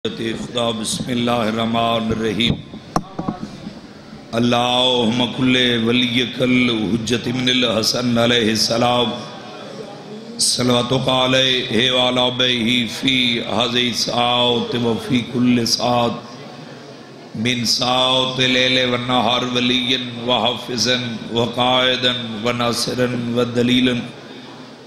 خدا بسم اللہ الرحمن الرحیم اللہم کل ولیک الحجت ابن الحسن علیہ السلام صلواتک علیہ وعلی بیہ فی ہذہ الساعۃ وفی کل ساعۃ من ساعۃ اللیل والنہار ولیا وحافظا وقائدا وناصرا ودلیلا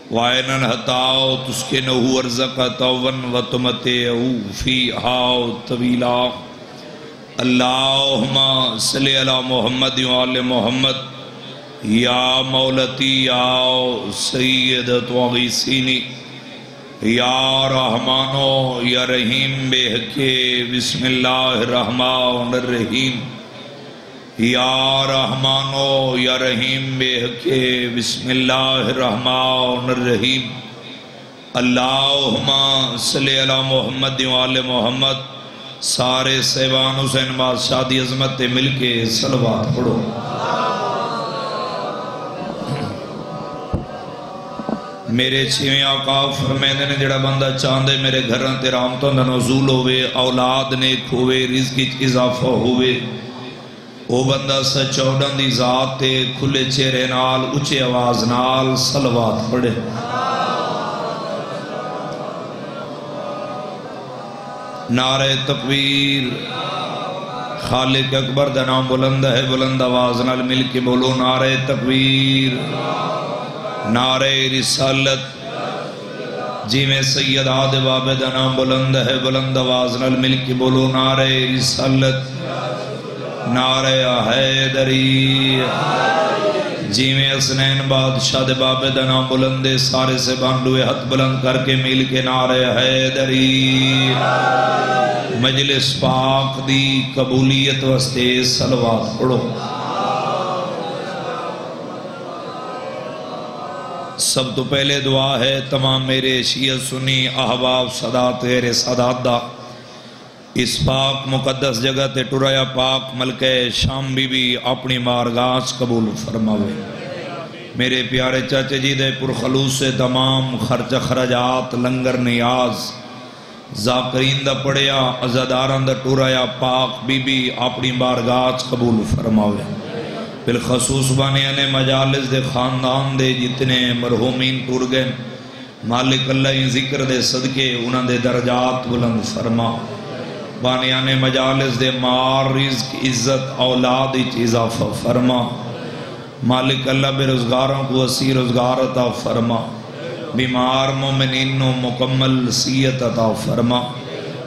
وَعَيْنًا حَتَّى تُسْكِنُهُ وَرْزَقَ طَوًّا وَتُمَتِّعُهُ فِيهَا طَوِيلًا اللہم صلی علی محمد وعلی محمد یا مولتی یا سیدت وغیسینی یا رحمانو یا رحیم بے حق بسم اللہ الرحمن الرحیم یا رحمانو یا رحیم بے حق بسم اللہ الرحمن الرحیم اللہم صلی علی محمد وعلی محمد سارے سیبان حسین بادشاہ دی عظمت مل کے صلوات پڑھو میرے چھویں آقا فرمیندے نے جڑا بندہ چاندے میرے گھران تے رحمتوں دا نزول ہوئے اولاد نیک ہوئے رزق اضافہ ہوئے او بندہ سچوڑن دی ذات تے کھلے چہرے نال اچھے آواز نال صلوات پڑھے نعرہ تکبیر خالق اکبر دا نام بلند ہے بلند آواز نال مل کے بولو نعرہ تکبیر نعرہ رسالت جی میں سید آدھ باب دا نام بلند ہے بلند آواز نال مل کے بولو نعرہ رسالت نعرہ حیدری جی میں اسنین بادشاہ دے بابے دا نام بلندے سارے سے باندھوئے ہاتھ بلند کر کے مل کے نعرہ حیدری مجلس پاک دی قبولیت واسطے صلوات پڑھو سب تو پہلے دعا ہے تمام میرے شیعہ سنی احباب صدات تیرے صدات دا اس پاک مقدس جگہ تے ٹرایا پاک ملکہ شام بی بی اپنی مارگاز قبول فرماوے میرے پیارے چاچے جی دے پرخلوص سے تمام خرچ خرجات لنگر نیاز ذاکرین دا پڑیا عزداران دا ٹرایا پاک بی بی اپنی مارگاز قبول فرماوے بالخصوص بانیانے مجالس دے خاندان دے جتنے مرحومین ٹور گئے مالک اللہ ذکر دے صدقے انہاں دے درجات بلند فرما بانیان مجالس دے مار رزق عزت اولاد اضافہ فرما مالک اللہ بے روزگاروں کو اسی روزگار عطا فرما بیمار مومنین نو مکمل صحت عطا فرما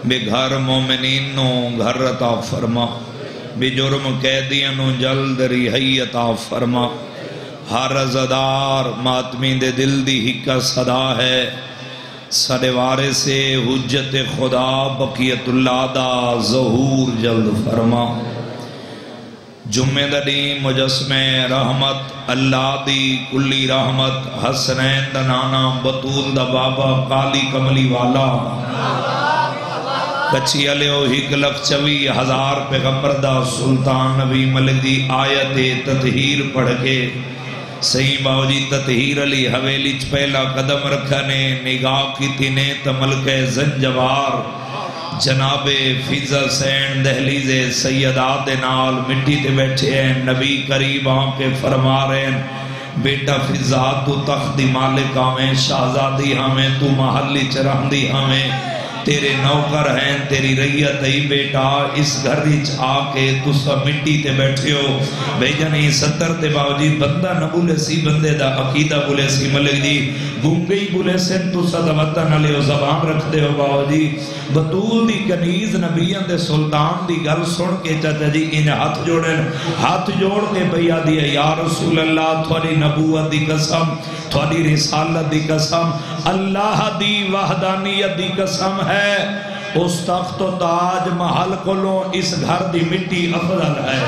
بے گھر مومنین نو گھر عطا فرما بے جرم قیدیاں نو جلد رہائی عطا فرما ہر عزادار ماتمی دے دل دی حکا صدا ہے سڑے وارے سے حجت خدا بقیت اللہ دا ظہور جلد فرما جمعہ دی مجسم رحمت اللہ دی کلی رحمت حسنین دا نانا بطول دا بابا کالی کملی والا کچھی علیہ ہک لکھ 24,000 پیغمبر دا سلطان نبی ملک دی آیت تطہیر پڑھ کے صحیح باوجی تطہیر علی حویلی پہلا قدم رکھنے نگاہ کی تینے تملک زنجوار جناب فیضہ سین دہلیز سیدات نال مٹی تے بیٹھے ہیں نبی قریب آنکے فرما رہے ہیں بیٹا فیضہ تو تخت مالک ہمیں شہزادی ہمیں تو محلی چرہندی ہمیں تیرے نوکر ہیں تیری ریت ہی بیٹا اس گھر ریچ آکے تو سب مٹی تے بیٹھے ہو بھئی جانی 70 تے باوجی بندہ نہ بولے سی بندے دا عقیدہ بولے سی ملک جی گونگئی بولے سن تو صد وطن علی و زبان رکھ دے ہو باوجی بطول دی کنیز نبیان دے سلطان دی گل سن کے چاچا جی انہیں ہاتھ جوڑ کے بھیا دیا یا رسول اللہ تھوڑی نبوت دی قسم تھوڑی رسالت دی قسم اللہ دی وحدانیت دی قسم ہے اس تخت و تاج محل کلوں اس گھر دی مٹی افضل ہے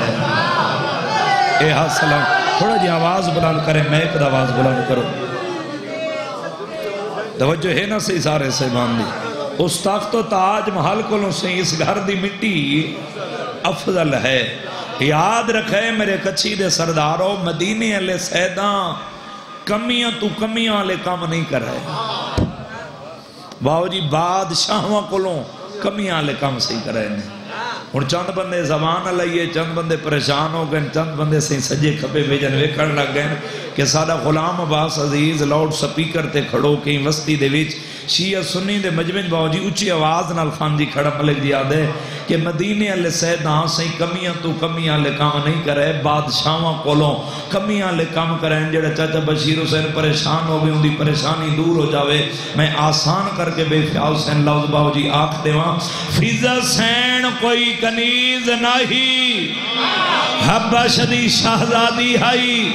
اے حسلام تھوڑا جی آواز بلند کریں میں ایک آواز بلند کرو توجہ ہے نا سی سارے سے باندھی اس تخت و تاج محل کلوں سے اس گھر دی مٹی افضل ہے یاد رکھے میرے کچھی دے سرداروں مدینے علیہ سیدان کمیاں تو کمیاں لے کام نہیں کر رہے باو جی بادشاہوں کولوں کمیاں والے کام صحیح کرے نے ہن چند بندے زبان لائیے چند بندے پریشان ہو گئے چند بندے صحیح سجے کھبے بھیجن ویکھن لگ گئے کہ ساڈا غلام عباس عزیز لاؤڈ سپیکر تے کھڑو کہیں وسطی دے وچ شیعہ سنی دے مجمع باو جی اچھی آواز نال خان جی کھڑا ملک دی یاد ہے کہ مدینے والے سیداں صحیح کمیاں تو کمیاں والے کام نہیں کرے بادشاہاں کولوں کمیاں والے کام کریں جڑا چاچا بشیر حسین پریشان ہو گئے ان دی پریشانی دور ہو جاوے میں آسان کر کے بے خیال حسین لفظ باو جی آکھ دیواں فیضا حسین کوئی کنیز نہیں حبش دی شہزادی ہائی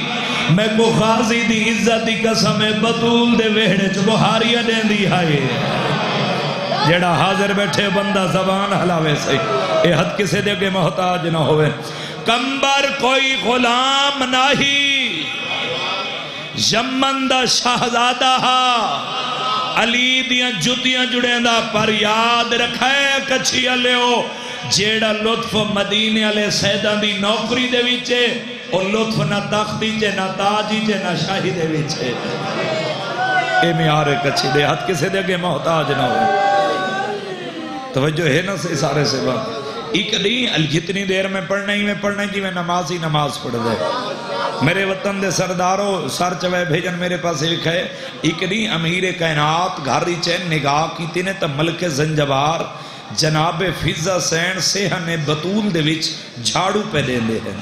میں کو غازی دی عزت دی قسم بطول دے ویڑے چ بہاریاں دین دی ہائی جیڑا حاضر بیٹھے بندہ زبان ہلاوے سے اے حد کسے دے کے محتاج نہ ہوئے کمبر کوئی غلام نہیں یمن دا شہزادہ علی دیاں جتیاں جڑیں دا پر یاد رکھائے کچھی علیو جیڑا لطف مدینے والے سیداں دی نوکری دے وچے اور لطف نہ تختی چے نہ تاجی چے نہ شاہی دے وچے اے میارے کچھی دے حد کسے دے کے محتاج نہ ہوئے توجہ ہے نا سے سارے سے بات ایک نہیں جتنی دیر میں پڑھنا ہی کی میں نماز ہی نماز پڑھ دے میرے وطن دے سرداروں سر چوے بھیجن میرے پاس لکھا ہے ایک نہیں امیر کائنات گھاری چین نگاہ کی تینے تا ملک زنجبار جناب فیضا حسین سیہن بطول دے وچ جھاڑو پہ دے دے ہیں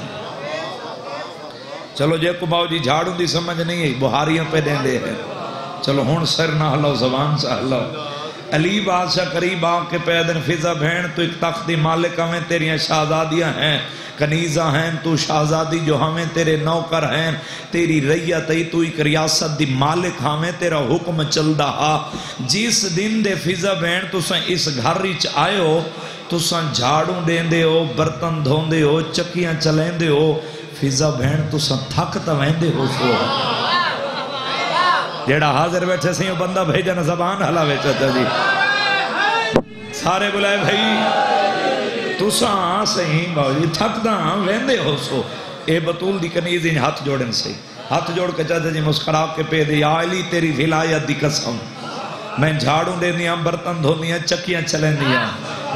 چلو جے کو باو جی جھاڑو دی سمجھ نہیں ہے بہاریاں پہ دے دے ہیں چلو ہون سر نہ ہلو زبان سے ہلو علی بادشاہ قریب آن کے پیدن فیضا بہن تو ایک تختی مالک ہمیں تیریاں شہزادیاں ہیں کنیزہ ہیں تو شہزادی جو ہمیں تیرے نوکر ہیں تیری ریت ای تو ایک ریاست دی مالک ہمیں تیرا حکم چل دہا جس دن دے فیضا بہن تو سن اس گھر ریچ آئے ہو تو سن جھاڑوں دین دے ہو برتن دھون دے ہو چکیاں چلین دے ہو فیضا بہن تو سن تھک توین دے ہو سو جیڑا حاضر بیٹھے سے یوں بندہ بھیجن زبان ہلاوے چاچا جی سارے بلائے بھائی تو ساں صحیح باوجی تھک داں ویندے ہو سو اے بطول دی کنیز ان ہاتھ جوڑن سے ہاتھ جوڑ کے چاچا جی مسکرا کے پہ دے یا علی تیری ولایت دی قسم میں جھاڑوں دے دیا برتن دھو دیا چکیاں چلیں دیا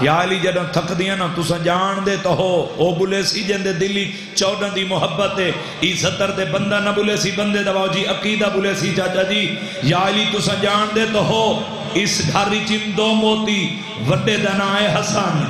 یا علی جدوں تھک دیا نا تو سن جان دے تو ہو او بلے سی جن دے دلی چودن دی محبت ہے ای ستر دے بندہ نہ بلے سی بندے دواؤ جی عقیدہ بلے سی چاچا جی یا علی تو سن جان دے تو ہو اس گھری چم دو موتی وڈے دنائے حسن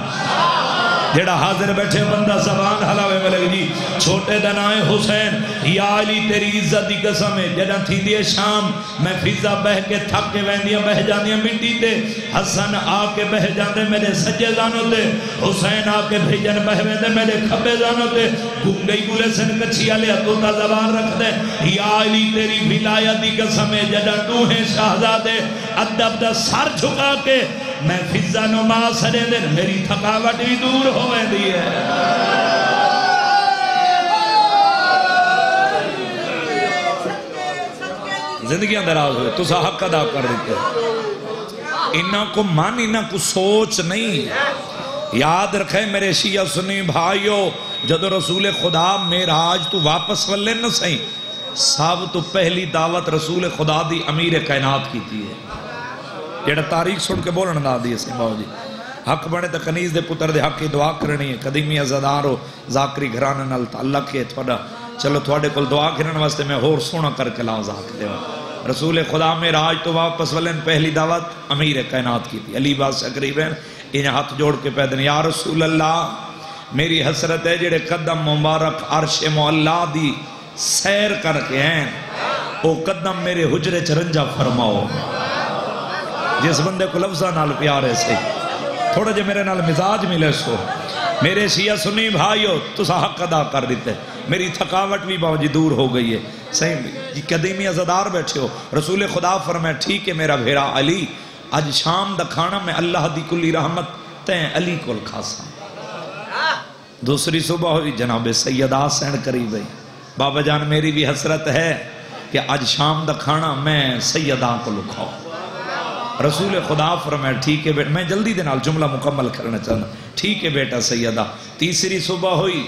جیڑا حاضر بیٹھے بندہ زبان ہلاوے ملک جی چھوٹے دنائے حسین یا علی تیری عزت دی قسم ہے جڑا تھی دیئے شام میں فیضا بہ کے تھک کے ویندیاں بہ جاندیاں مٹی تے حسن آ کے بہ جاندے میرے سجے زانوں تے حسین آ کے بھیجن بہ ویندے میرے کھبے زانوں تے گنگئی گلے سن کچھی آلے توتا زبان رکھ دے یا علی تیری ولایت دی قسم ہے جڑا تو ہیں شہزادے ادب دا سر جھکا کے میں فیضا نماز سڑے دن میری تھکاوٹ بھی دور ہوئے دی ہے زندگیاں دراز ہوئے تو سا حق ادا کر دیتے انہاں کو مان انہاں کو سوچ نہیں یاد رکھے میرے شیعہ سنی بھائیو جدو رسول خدا معراج تو واپس ولے نہ سہیں سب تو پہلی دعوت رسول خدا دی امیر کائنات کی تھی ہے جیڑا تاریخ سن کے بولن دا دیئے سے باو جی حق بنے تا کنیز دے پتر دے حق کی دعا کرنی ہے قدیمی ازادارو ذاکری گھرانے نال تعلق ہے تھوڑا چلو تھوڑے کل دعا کرن واسطے میں اور سونا کر کے لاؤ ذاک دے رسول خدا میں راج تو واپس ولن پہلی دعوت امیر کائنات کی تھی علی بادشاہ قریب ہیں انہیں ہاتھ جوڑ کے پیدن یا رسول اللہ میری حسرت ہے جڑے قدم مبارک عرش معلا دی سیر کر کے ہیں وہ قدم میرے حجرے چرنجا فرماؤ جس بندے کو لفظہ نال پیارے سے تھوڑا جے میرے نال مزاج ملے سو میرے شیعہ سنی بھائیو تو سا حق ادا کر دیتے میری تھکاوٹ بھی باوجی دور ہو گئی ہے صحیح قدیمی عزدار بیٹھے ہو رسول خدا فرمائے ٹھیک ہے میرا بھیرا علی آج شام دا کھانا میں اللہ دی کلی رحمت تین علی کو کھاسا دوسری صبح ہوئی جناب سیدہ سین قریب ہے بابا جان میری بھی حسرت ہے کہ آج شام دا کھانا میں سیدہ کو لکھاؤ رسول خدا فرمائے ٹھیک ہے بیٹا میں جلدی دے نال جملہ مکمل کرنا چاہتا ٹھیک ہے بیٹا سیدہ تیسری صبح ہوئی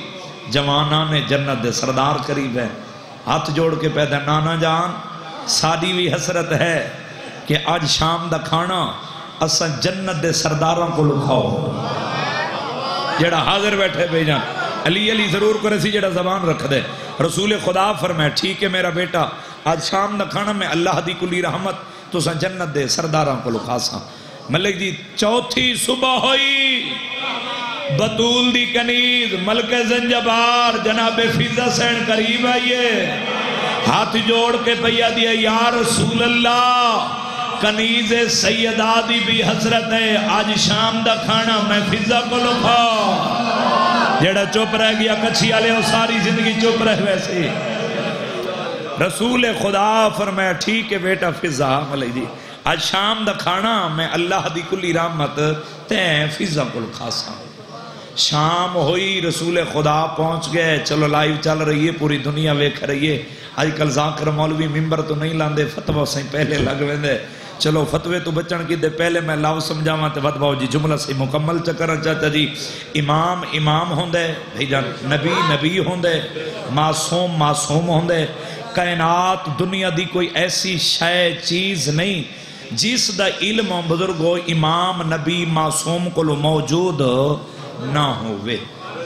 جوانان جنت دے سردار قریب ہے ہاتھ جوڑ کے پیدا نانا جان ساڈی بھی حسرت ہے کہ آج شام دا کھانا اساں جنت دے سرداراں کو لکھاؤ جڑا حاضر بیٹھے بے جان علی علی ضرور کرے سی جڑا زبان رکھ دے رسول خدا فرمائے ٹھیک ہے میرا بیٹا آج شام دا کھانا میں اللہ دی کلی رحمت تو سا جنت دے سرداراں کو لکھا سا ملک جی چوتھی صبح ہوئی بطول دی کنیز ملک زنجبار جناب فیضہ سین قریب آئیے ہاتھ جوڑ کے پیا دیا یا رسول اللہ کنیز سیدہ دی بھی حضرت ہے آج شام دا کھانا میں فیضہ کو لکھا جیڑا چپ رہ گیا کچھی آلے ہو ساری زندگی چپ رہ ویسے رسول خدا فرمایا ٹھیک ہے بیٹا فیضہ ملک جی آج شام دا کھانا میں اللہ دی کلی رحمت تین فیضہ کو لکھا سا شام ہوئی رسول خدا پہنچ گئے چلو لائیو چل رہی ہے پوری دنیا ویکھ رہی ہے آج کل ذاکر مولوی ممبر تو نہیں لاندے فتوہ سے پہلے لگ ویندے چلو فتوے تو بچن کی دے پہلے میں لاؤ سمجھاواں تے ود باؤ جی جملہ سے مکمل چکرنا چاہتا جی امام ہوندے بھئی جان نبی ہوندے معصوم ہوندے کائنات دنیا دی کوئی ایسی شے چیز نہیں جس دا علم بزرگو امام نبی معصوم کو موجود نہ ہوئے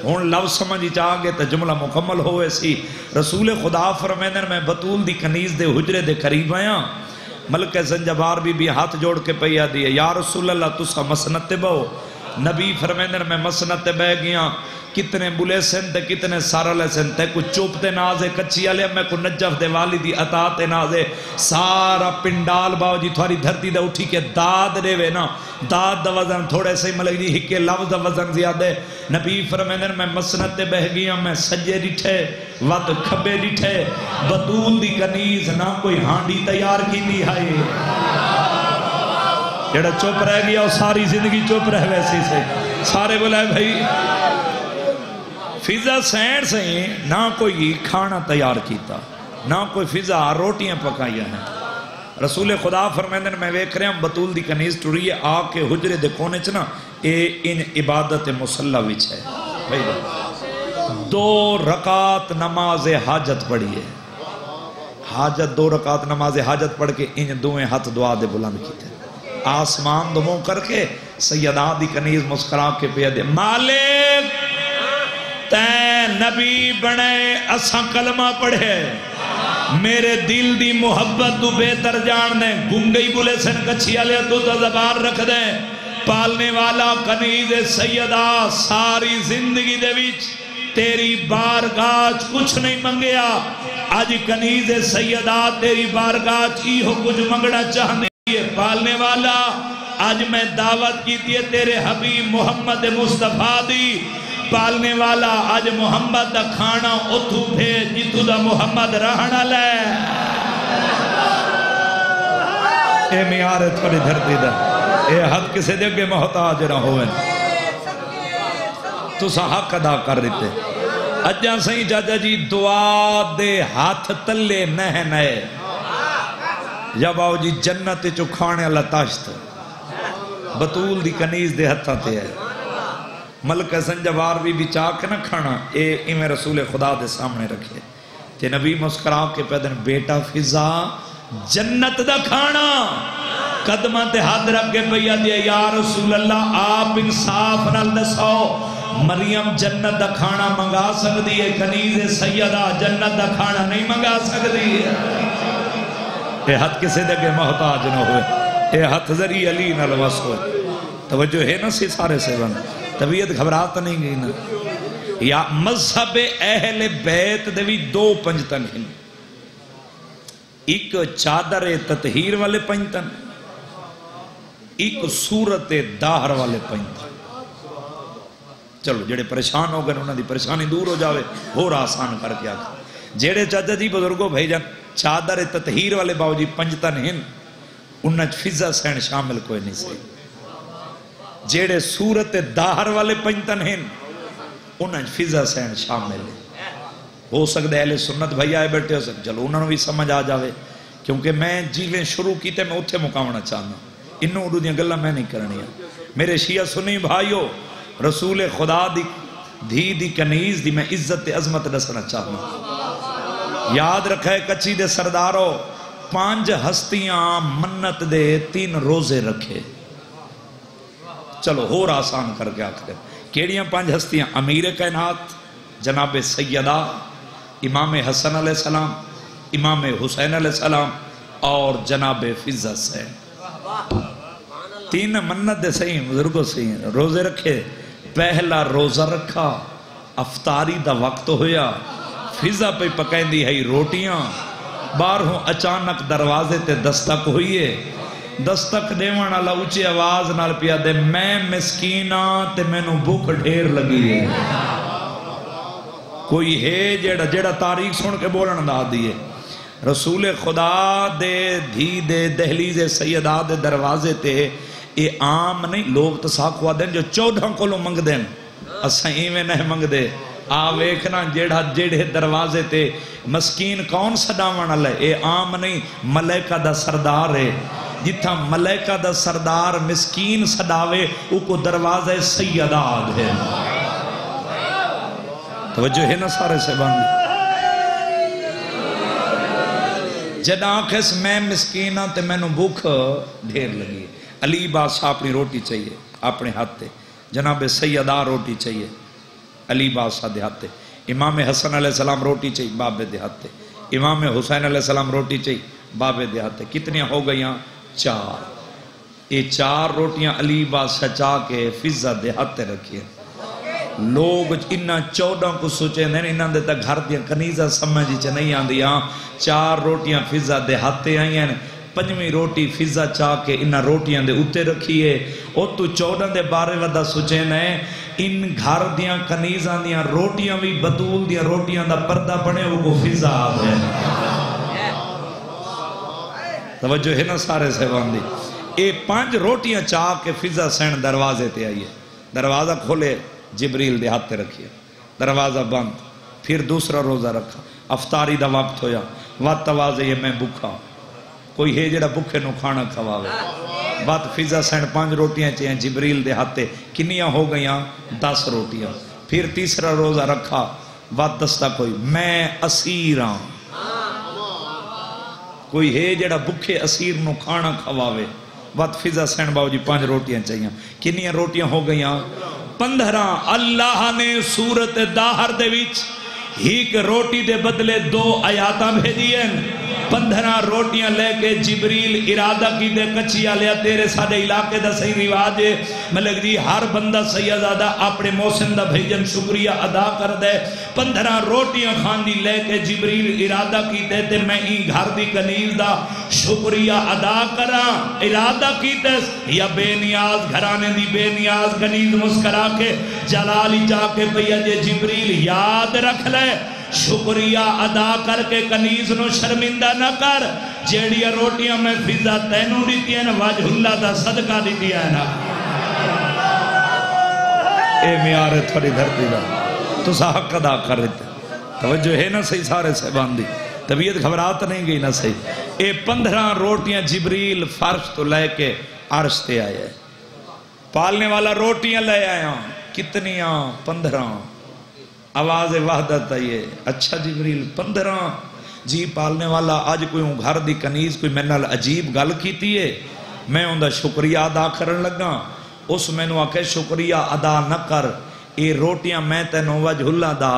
ہون لفظ سمجھی چاہ گے تو جملہ مکمل ہوئے سی رسول خدا فرمیدن میں بطول دی کنیز دے حجرے دے قریب آیا ملک زنجبار بھی ہاتھ جوڑ کے پیا دیا یا رسول اللہ تسا مسنت بہو نبی فرمیدن میں مسنت بہ گیا کتنے بلے سن تے کتنے سارلے سن تے کو چوپتے نازے کچھی آلے میں کو نجف دے والدی عطاتے نازے سارا پنڈال باو جی تھواری دھرتی دے اٹھی کے داد دے وے نا داد دا وزن تھوڑے سے ملک جی ہکے لفظ دا وزن زیادے نبی فرمیدن میں مسنت بہ گیا میں سجے ڈٹھے ود کھبے ڈٹھے بطول دی کنیز نہ کوئی ہانڈی تیار کی دی ہے جڑا چپ رہ گیا اور ساری زندگی چپ رہ ویسی سے سارے بلائے بھائی فضا سین سے نہ کوئی کھانا تیار کیتا نہ کوئی فضا روٹیاں پکائی ہیں رسول خدا فرمیدن میں ویکھ رہے ہیں بطول دی کنیز ٹوری ہے آ کے حجرے دے کونے چنا ان عبادت مسلح وچ ہے 2 رکعت نماز حاجت پڑھی ہے حاجت 2 رکعت نماز حاجت پڑھ کے ان دویں ہاتھ دعا دے بلند کیتے آسمان دموں کر کے سیدہ دی کنیز مسکرا کے پیا دے مالک تے نبی بنے اساں کلمہ پڑھے میرے دل دی محبت تو بہتر جان دیں گنگئی بلے سن کچھی آلے تو زبان رکھ دیں پالنے والا کنیز سیدہ ساری زندگی دے وچ تیری بارگاہ کچھ نہیں منگیا آج کنیز سیدہ تیری بارگاہ ہی ہو کچھ منگنا چاہنے پالنے والا آج میں دعوت کی تھی تیرے حبیب محمد مصطفیٰ دی پالنے والا آج محمد دا کھانا اتھو بھیج جتو دا محمد رہنا لے اے میارے تھوڑی دھرتی دا اے حد کسے دے گے محتاج نہ ہوئے تو سا حق ادا کر رہتے اجاں سہی جاجا جی دعا دے ہاتھ تلے نہ نئے جب آؤ جی جنت چو کھانے اللہ تاشت بطول دی کنیز دے ہتھا تے ہے ملک زنجبار بھی چاک نہ کھانا اے میں رسول خدا دے سامنے رکھے تے نبی مسکرا کے پیدن بیٹا فضا جنت دا کھانا قدمہ تے ہاتھ رکھ کے پیا دیا یا رسول اللہ آپ انصاف نال دسو مریم جنت دا کھانا منگا سکتی ہے کنیز سیدہ جنت دا کھانا نہیں منگا سکتی ہے اے ہاتھ کسے دے کے محتاج نہ ہوئے اے ہاتھ ذریع علی نہ لوس ہوئے توجہ ہے نا سی سارے سے بن طبیعت گھبراتا نہیں گئی نا یا مذہب اہل بیت دوی 2 پنجتن ہیں ایک چادر تطہیر والے پنجتن ایک صورت داہر والے پنجتن چلو جڑے پریشان ہو گئے انہوں نے پریشانی دور ہو جاوے اور آسان کر کے آگا جڑے چاچا جی بزرگوں بھائی جان چادر تطہیر والے باو جی پنجتن ہیں انہاں فضا سین شامل کوئی نہیں سے جیڑے صورت داہر والے پنجتن ہیں انہاں فضا سین شامل ہیں ہو سکتا ہے اہل سنت بھائی آئے بیٹھے ہو سکتے چلو انہوں نے بھی سمجھ آ جاوے کیونکہ میں جیویں شروع کیتے میں اتھے مقامنا چاہنا انہوں اردو دیاں گلہ میں نہیں کرنی ہے میرے شیعہ سنی بھائیو رسول خدا دی دی کنیز دی میں عزت عظمت دسنا چاہنا یاد رکھے کچھی دے سردارو 5 ہستیاں منت دے 3 روزے رکھے چلو ہور آسان کر کے آخر کیڑیاں 5 ہستیاں؟ امیر کائنات جناب سیدہ امام حسن علیہ السلام، امام حسین علیہ السلام اور جناب فضہ حسین. 3 منت دے صحیح بزرگوں صحیح روزے رکھے. پہلا روزہ رکھا، افطاری دا وقت ہویا، فضہ پہ پکائیں دی ہے روٹیاں. باہروں اچانک دروازے تے دستک ہوئیے. دستک دیوان والا اونچی آواز نال پیا دے میں مسکینہ تے مینوں بھوک ڈھیر لگی ہے. کوئی ہے جیڑا تاریخ سن کے بولن دا دیئے. رسول خدا دے دھی دے دہلیز سیدہ دے دروازے تے اے عام نہیں. لوگ تو ساکھوا دیں جو 14 کولوں منگ دیں، اساں ایویں نہیں منگ دے. ویکھنا جیڑے دروازے تے مسکین کون سڈاون والا ہے؟ اے عام نہیں، ملائکہ دا سردار ہے. جتھا ملائکہ دا سردار مسکین سڈاوے او کو دروازہ سیدہ ہے. توجہ ہے نا سارے سے باندھی. جدا آنکھس میں مسکینہ تے میں نو بھوک ڈھیر لگی. علی بادشاہ اپنی روٹی چاہیے اپنے ہاتھے. جناب سیدہ روٹی چاہیے علی بادشاہ دے ہاتھے. امام حسن علیہ السلام روٹی چاہیے بابے دے ہاتھے. امام حسین علیہ السلام روٹی چاہیے بابے دے ہاتھے. کتنیاں ہو گئیاں؟ 4. یہ 4 روٹیاں علی بادشاہ چاہ کے فضہ دے ہاتھے رکھیے. لوگ انہاں 14 کو سوچے نہیں، انہاں دے تک گھر دیا کنیزہ سمجھی چا نہیں آن دیا. 4 روٹیاں فضہ دے ہاتھے آئی ہیں. 5ویں روٹی فضہ چاہ کے انہاں روٹیاں دے اتے رکھیے. او تو 14 دے بارے ودا سوچے نہیں، ان گھر دیا کنیزہ دیا روٹیاں بھی بطول دیا روٹیاں دا پردہ بنے وہ کو فضہ آب ہے. توجہ ہے نا سارے سہبان دی. اے 5 روٹیاں چاہ کے فضہ سین دروازے تے آئیے. دروازہ کھولے، جبریل دے ہاتھ رکھیا. دروازہ بند. پھر دوسرا روزہ رکھا. افطاری دا وقت ہویا. وقت آواز ہے یہ میں بھوکا. کوئی ہے جڑا بھوکے نو کھانا کھواوے. بات فضہ سین 5 روٹیاں چاہیے جبریل دے ہاتھے. کنیاں ہو گئیاں؟ 10 روٹیاں. پھر تیسرا روزہ رکھا. بات دستا کوئی میں اسیراں. کوئی ہے جڑا بھوکے اسیر نو کھانا کھواوے. بات فضہ سین باو جی 5 روٹیاں چاہیے. کنیاں روٹیاں ہو گئیاں؟ 15. اللہ نے سورت داہر دے وچ ہیک روٹی دے بدلے 2 آیاتاں بھیجی ہیں. 15 روٹیاں لے کے جبریل ارادہ کی دے کچیا لیا. تیرے ساڑے علاقے دا صحیح رواج ہے ملک دی ہر بندہ سیدہ اپنے موسم دا بھیجن شکریہ ادا کر دے. 15 روٹیاں خاندی لے کے جبریل ارادہ کی دے میں ہی گھر دی کنیز دا شکریہ ادا کرا. ارادہ کی دے یا بے نیاز گھرانے دی بے نیاز کنیز مسکرا کے جلالی جا کے پیا جے جبریل یاد رکھ لے شکریہ ادا کر کے کنیز نو شرمندہ نہ کر. جیڑیاں روٹیاں میں فضہ تینوں دیتی ہے نا واجہ اللہ دا صدقہ دیتی ہے نا. اے میارے تھوڑی دھرتی دا تو سا حق ادا کر رہتے. توجہ ہے نا صحیح سارے سے باندھی. طبیعت گھبرات نہیں گئی نا صحیح. اے 15 روٹیاں جبریل فرش تو لے کے عرش تے آئے. پالنے والا روٹیاں لے آیا. کتنیاں؟ 15. آواز وحدت آئیے. اچھا جبریل 15 جی پالنے والا آج کوئی ہوں گھر دی کنیز کوئی میں نال عجیب گل کیتی ہے میں ہوں دا شکریہ ادا کرن لگا. اس میں نو آکے شکریہ ادا نہ کر اے روٹیاں میں تینوں وجہ اللہ دا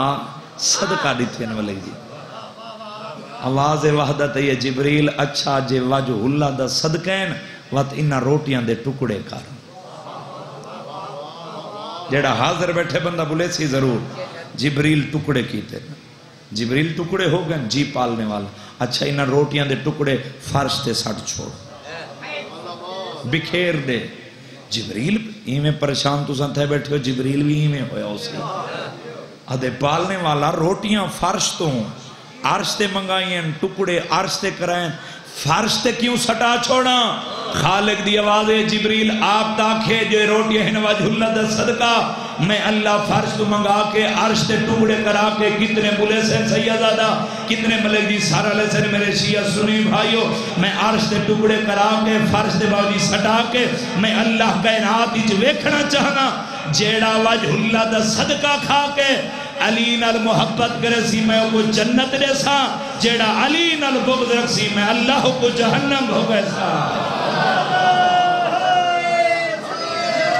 صدقہ دیتی ہیں والے جی. آواز وحدت آئیے. جبریل اچھا جے وجہ اللہ دا صدقین وقت انہا روٹیاں دے ٹکڑے کر. جیڑا حاضر بیٹھے بندہ بولے سی ضرور جبریل ٹکڑے کیتے. جبریل ٹکڑے ہو گئے جی پالنے والا. اچھا انہاں روٹیاں دے ٹکڑے فرش تے سٹ چھوڑ بکھیر دے. جبریل ایمیں پریشان تو سن تھے بیٹھے ہو. جبریل بھی ایمیں ہویا اسی ادھے پالنے والا روٹیاں فرش تو عرش تے منگائیں ٹکڑے عرش تے کرائیں فرش تے کیوں سٹا چھوڑا. خالق دی آواز ہے جبریل آپ تاکھے جو روٹیاں ہیں وجہ اللہ دا صدقہ میں اللہ فرش تو منگا کے عرش تے ٹکڑے کرا کے. کتنے بلے سے سیدہ کتنے ملک دی سارا لے سے میرے شیعہ سنی بھائیو میں عرش تے ٹکڑے کرا کے فرش تے باوجی سٹا کے میں اللہ کائنات ہی ویکھنا چاہنا جیڑا وجہ اللہ دا صدقہ کھا کے علی نال محبت کرے سی میں کو جنت دے سا. جیڑا علی نال بغض رکھ سی میں اللہ کو جہنم ہو گئے سا.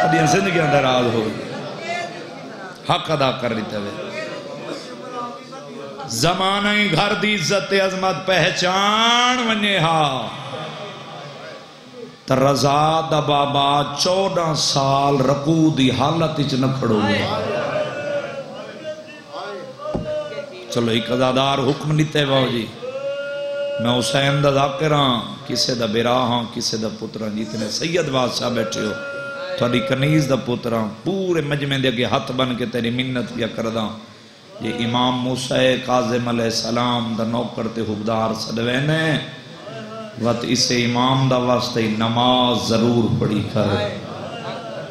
سادیاں زندگیاں دراز ہو حق ادا کر لیتا ہے زمانہ ہی گھر دی عزت عظمت پہچان ونجے ہا رضا دا بابا 14 سال رکوع دی حالت اچ نہ کھڑو گیا چلو ایک ازادار حکم لیتے باو جی میں حسین دا ذاکر ہاں کسے دا بیرا ہاں کسے دا پتران جیتنے سید بادشاہ بیٹھے ہو تھوڑی کنیز دا پتران پورے مجمع دے کے ہاتھ بن کے تیری منت کیا کرداں یہ امام موسیٰ کاظم علیہ السلام دا نوکر تے حبدار صدوینے وقت اسے امام دا واسطے نماز ضرور پڑھی کر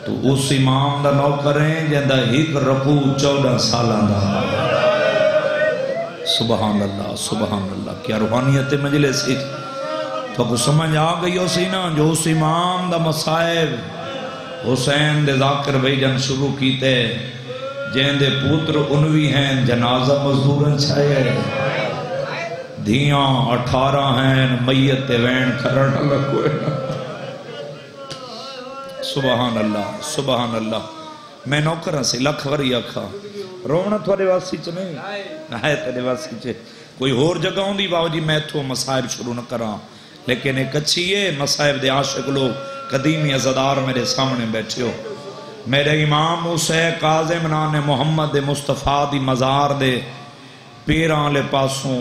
تو اس امام دا نوکر ہیں جندہ ایک رکوع 14 سالان دا سبحان اللہ کیا روحانیت مجلس ہی تو کو سمجھ آ گئی ہو سی نا جو اس امام دا مصائب حسین دے ذاکر بھائی جن شروع کیتے جن دے پوتر انوی ہیں جنازہ مزدورن چھائے دھیاں 18 ہیں میت وین کرن لگوئے سبحان اللہ میں نوکرہ سے لکھ وری آکھا رونا تھوڑے واسی چ نہیں ہے تیرے واسی چ کوئی اور جگہ ہوں دی باو جی میں تو مصائب شروع نہ کراں لیکن ایک اچھی ہے مصائب دے عاشق لوگ قدیمی عزدار میرے سامنے بیٹھے ہو میرے امام موسیٰ کاظم نان محمد مصطفیٰ دی مزار دے پیران لے پاسوں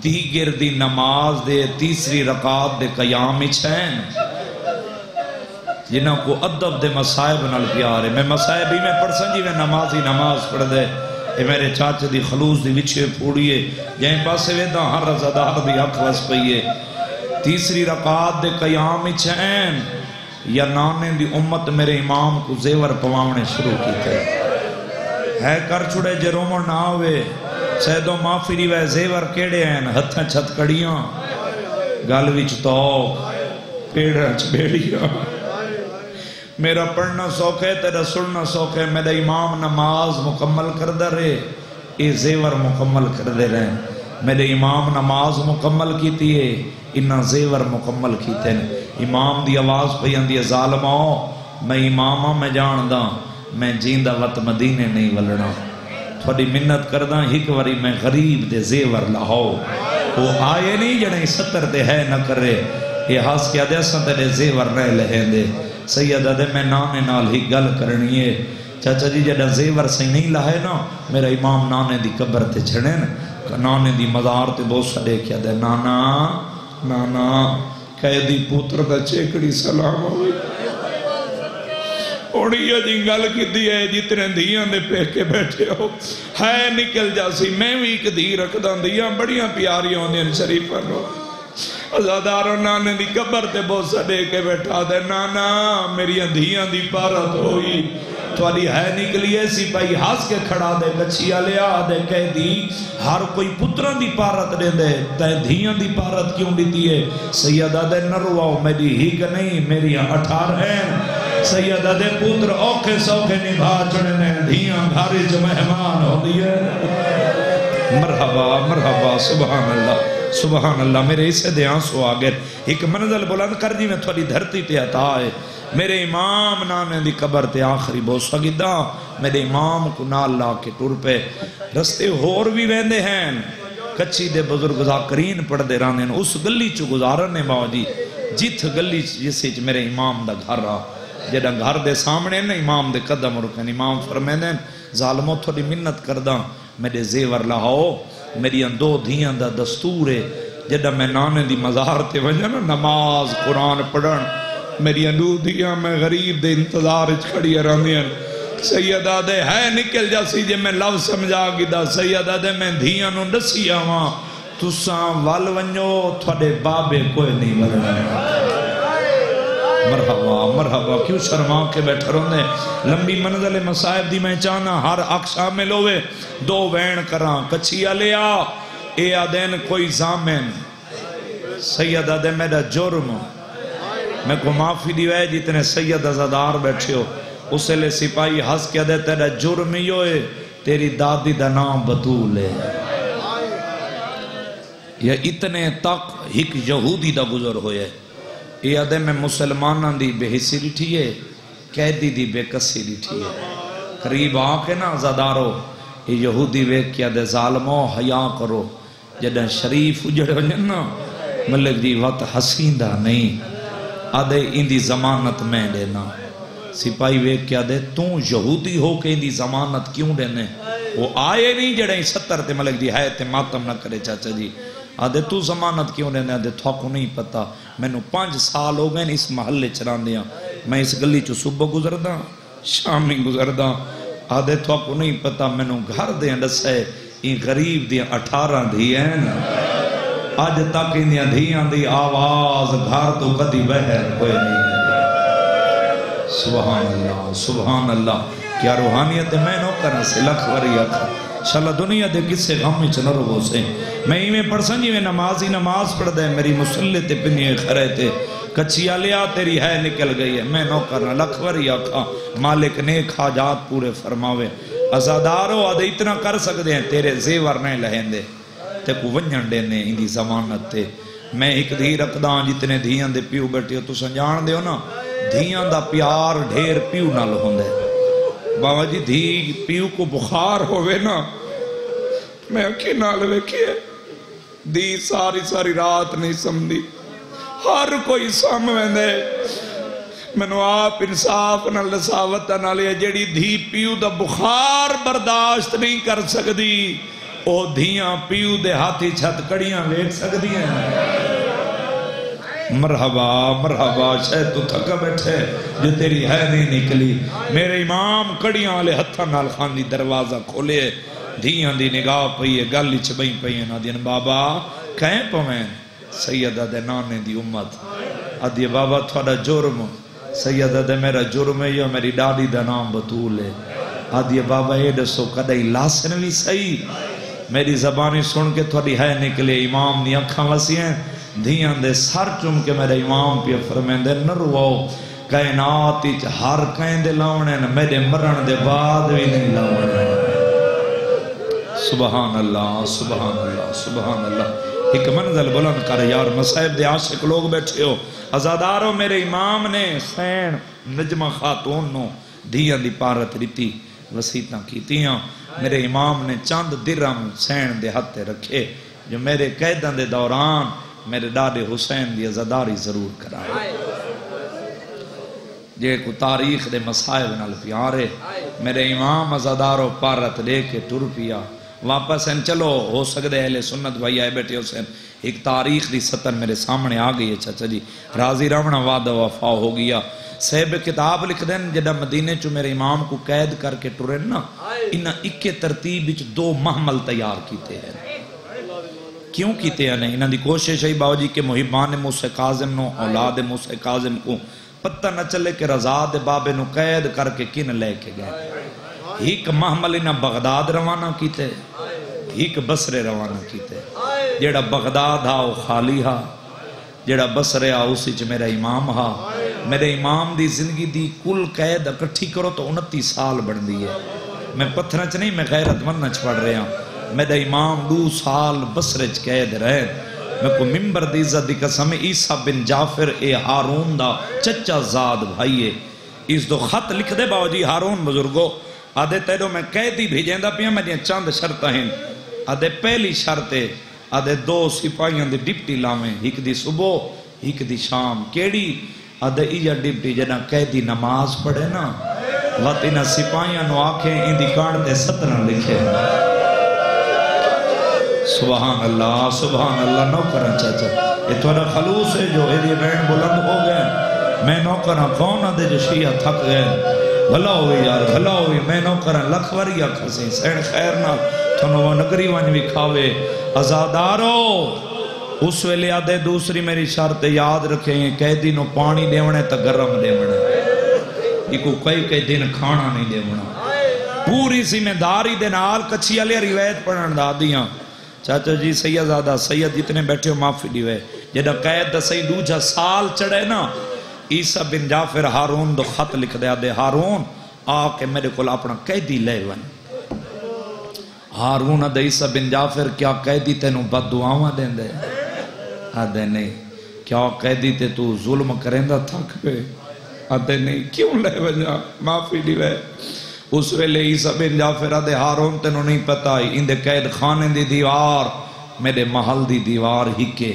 دیگر دی نماز دے تیسری رکعت دے قیام چھین جنہاں کو ادب دے مصائب نال پیار ہے میں مصائب ہی میں پڑھسن جی میں نمازی نماز پڑھ دے اے میرے چاچے دی خلوص دی وچھے پھوڑیے جہیں پاسے ویدہ ہر رضادار دی حق وس پئیے تیسری رکعت دے قیام چھین یا نانے دی امت میرے امام کو زیور پواونے شروع کی تھے ہے کر چھڑے جرومر نہ ہوئے سیدوں معافری وے زیور کیڑے ہیں ہتھیں چھت کڑیاں گالویچ توق پیڑنچ بیڑیاں میرا پڑھنا سوکھ ہے تیرا سننا سوکھ ہے میرا امام نماز مکمل کر دے رہے اے زیور مکمل کر دے رہے میرے امام نماز مکمل کیتی ہے انہا زیور مکمل کیتے ہیں امام دی آواز پہ اندی ظالماؤ میں امامہ میں جاندہ میں جیندہ وقت مدینے نہیں ولنا تھوڑی منت کردہ ہک وری میں غریب دے زیور لاہو وہ آئے نہیں جنہیں ستر دے ہے نہ کرے یہ ہاس کیا دے سن تیرے زیور رہ لہیں دے سیدہ دے میں نانے نال ہی گل کرنی ہے چاچا جی جڑا زیور سے نہیں لائے نا میرا امام نانے دی قبر تے چھڑے نا نانے دی مزار تے بہت سڑے کیا دے نانا قیدی پوتر دا چیکڑی سلام ہوئی اوڑیا جی گل کی دی ہے جتنے دیاں دے پہ کے بیٹھے ہو ہے نکل جاسی میں بھی ایک دی رکھ دان دیاں بڑیاں پیاری ہوندی ہیں شریفہ رو ازادارو نانے دی قبر تے بہت سڑے کے بیٹھا دے نانا میری اندھیاں دی پارت ہوئی توالی ہے نکلی ایسی پائی ہاس کے کھڑا دے کچھیا لیا دے کہہ دی ہر کوئی پتران دی پارت دے دے تے دھیاں دی پارت کیوں دیتی ہے سیدہ دے نرواؤ میری ہی کہ نہیں میری 18 ہیں سیدہ دے پتر اوکھے سوکھے نبھا چڑھنے دھیاں گھاری جو مہمان ہو دیئے مرحبا سبحان اللہ میرے اسے دے آنسو آگئے ایک منزل بلند کر دی میں تھوڑی دھرتی تے عطا ہے میرے امام نانے دی قبر تے آخری بوسا گدہ میرے امام کو نال لا کے ٹور پہ رستے ہور بھی ویندے ہیں کچھی دے بزرگ ذاکرین پڑھ دے رانے ہیں اس گلی چو گزارنے باوجی جت گلی جسے میرے امام دا گھر رہا جڑا گھر دے سامنے نا امام دے قدم رکھن امام فرمیدیں ظالموں تھوڑی منت کرداں میرے زیور لاؤ میری دو دھیاں دا دستور ہے جڑا میں نانے دی مزار تے ونجا نماز قرآن پڑھن میری دو دھیاں میں غریب دے انتظار کھڑی رہندیاں سیدہ دے ہے نکل جاسی جے میں لفظ سمجھا گدا سیدہ دے میں دھیاں نو ڈسی آواں تساں وال ونجو تھوڑے بابے کوئی نہیں ورنا مرحبا کیوں شرما کے بیٹھا روندے لمبی منزل مصائب دی میں چاہنا ہر اک شامل ہوئے دو وین کراں کچھیا لیا اے آدین کوئی زامن سیدہ دے میرا جرم میں کو معافی دیوئے جتنے سید ازادار بیٹھے ہو اسے لے سپاہی ہس کیا دے تیرا جرم ہی ہوئے تیری دادی دا نام بطول ہے یا اتنے تک ایک یہودی دا گزر ہوئے یہ آدھے میں مسلمانہ دی بے حسی رٹھی ہے قیدی دی بے کسی ڈٹھی ہے قریب آ کے نا عزادارو یہ یہودی ویک کیا دے ظالمو حیا کرو جدہ شریف اجڑے ہو نا ملک جی وقت حسیندہ نہیں آدھے اندی ضمانت میں دینا سپاہی ویک کیا دے تو یہودی ہو کے اندی ضمانت کیوں دینے وہ آئے نہیں جڑے 70 تے ملک جی ہے تے ماتم نہ کرے چاچا جی آدھے تو ضمانت کیوں دینے آدھے تھوکو نہیں پتا میں نو 5 سال ہو گئے اس محلے چران دیا میں اس گلی چو صبح گزر دا شامی گزر دا آدھے تھوکو نہیں پتا میں نو گھر دیں دسے این غریب دیا 18 دی ہیں آج تک اندیاں دھیاں دی آواز گھر تو کدی بہر کوئی نہیں سبحان اللہ کیا روحانیت میں نو کرنا سے لکھ وری اکھا شاءاللہ دنیا دے کسے غم میں چنر ہو سے میں ہی میں پڑھسن جی میں نمازی نماز پڑھ دے میری مسلح تے پنیے خرے تے کچھی آلیا تیری ہے نکل گئی ہے میں نو کرنا لکھ وری اکھا مالک نیک حاجات پورے فرماوے ازادارو آدھے اتنا کر سکتے ہیں تیرے زیور نہیں لہیں دے تے کو ونجن دینے اندی زمانت تے میں ایک دھی رکھداں جتنے دھیاں دے پیو بیٹھے ہو تو سنجان دے ہو نا دھیاں دا پیار ڈھیر پیو نہ لہن دے بابا جی دھی پیو کو بخار ہوئے نا میں اکی نال ویکھے دی ساری رات نہیں سمدھی ہر کوئی سامویں دے منو آپ انصاف نہ لساوت نہ لیا جیڑی دھی پیو دا بخار برداشت نہیں کر سکتی او دھیاں پیو دے ہاتھی چھت کڑیاں لیٹ سکتی ہیں مرحبا مرحبا شاید تو تھکا بیٹھے جو تیری ہے نہیں نکلی میرے امام کڑیاں والے ہتھا نال خان دی دروازہ کھولے دھیاں دی نگاہ پئی ہے گالی چبئی پئی ہے نا دین بابا کہیں پویں سیدہ دے نانے دی امت آدھی بابا تھوڑا جرم سیدہ دے میرا جرم ہے یا میری ڈاڈی دا نام بطول ہے آدھی بابا اے دسو کدائی لاسن لی صحیح میری زبانی سن کے تھوڑی ہے نکلے امام دی اکھاں وسی ہیں دھیاں دے سر چم کے میرے امام پہ فرمین دے نرواؤ کائناتی ہر کہیں دے لاؤنے میرے مرن دے بعد بھی نہیں لاؤنے سبحان اللہ سبحان اللہ سبحان اللہ ایک منزل بلند کر یار مصائب دے عاشق لوگ بیٹھے ہو ازادارو میرے امام نے سین نجمہ خاتون نو دھیاں دی پارت ریتی وسیطاں کیتیاں میرے امام نے چند درم سین دے ہتھے رکھے جو میرے قیدن دے دوران میرے ڈاڈے حسین دی ازاداری ضرور کرائے جے کو تاریخ دے مسائب نال پیارے میرے امام ازادارو پارت لے کے ٹر پیا واپس ہیں چلو ہو سکتے اہل سنت بھائی آئے بیٹھے حسین ایک تاریخ دی سطر میرے سامنے آ گئی ہے چچا جی راضی رمنا وعدہ وفا ہو گیا صاحب کتاب لکھ دیں جدہ مدینے چو میرے امام کو قید کر کے ٹرین نا انہا اکے ترتیب وچ 2 محمل تیار کیتے ہیں کیوں کیتے ہیں انہا دی کوشش ہے باو جی کہ محبان موسیٰ کاظم نو اولاد موسیٰ کاظم کو پتہ نہ چلے کہ رضا دے بابے نو قید کر کے کن لے کے گئے ایک محمل انہا بغداد روانہ کیتے ایک بصرے روانہ کیتے جیڑا بغداد ہا وہ خالی ہا جیڑا بصرے ہا اسی چ میرا امام ہا میرے امام دی زندگی دی کل قید اکٹھی کرو تو 29 سال بڑھ دی ہے میں پتھرچ نہیں میں غیرت منچ پڑھ رہے ہوں میرا امام 2 سال بصرے چ قید رہے میں کو ممبر دی عزت دی قسم عیسیٰ بن جعفر اے ہارون دا چچا زاد بھائیے اس دو خط لکھ دے باو جی ہارون بزرگو آدھے تیرو میں قیدی بھیجیں دا پیا میں چند شرط ہیں آدھے پہلی شرط ہے آدھے 2 سپاہیاں دے ڈپٹی لاویں ایک دی صبح ایک دی شام کیڑی آدھے ایجا ڈپٹی جنا قیدی نماز پڑھے نا وقت انہا سپاہیاں نو آکھیں ان دی کارڈ تے 17 لکھے سبحان اللہ نو کرن چاچا یہ تھوڑا خلوص ہے جو ایدی بین بلند ہو گئے میں نو کرن کون آدھے جو شیعہ تھک گئے بھلا ہوئی یار بھلا ہوئی میں نو کرن لکھ وریا کھسی سین خیر نہ تھنو وہ نگری ونج بھی کھاوے ازادارو اس ویلے آدھے دوسری میری شرط یاد رکھیں قیدی نو پانی دیونے تا گرم دیونے یہ کو کئی دن کھانا نہیں دیونا پوری ذمہ داری دے نال کچھی علی روایت پڑھن دا دیاں چاچا جی سیدزادہ سید جتنے بیٹھے ہو معافی دیوے جدہ قید دا سید 2 سال چڑھے نا عیسیٰ بن جعفر ہارون دو خط لکھ دیا دے ہارون آکے میرے کو اپنا قیدی لے ون ہارون دے عیسیٰ بن جعفر کیا قیدی تینوں بد دعاواں دیں دے آدھے نہیں کیا قیدی تے تو ظلم کریں دا تھک پہ آتے نہیں کیوں لے وجہ معافی دیوے اس ویلے عیسیٰ بن جعفر دے ہارون تینوں نہیں پتا اندے قید خانے دی دیوار میرے محل دی دیوار ہی کے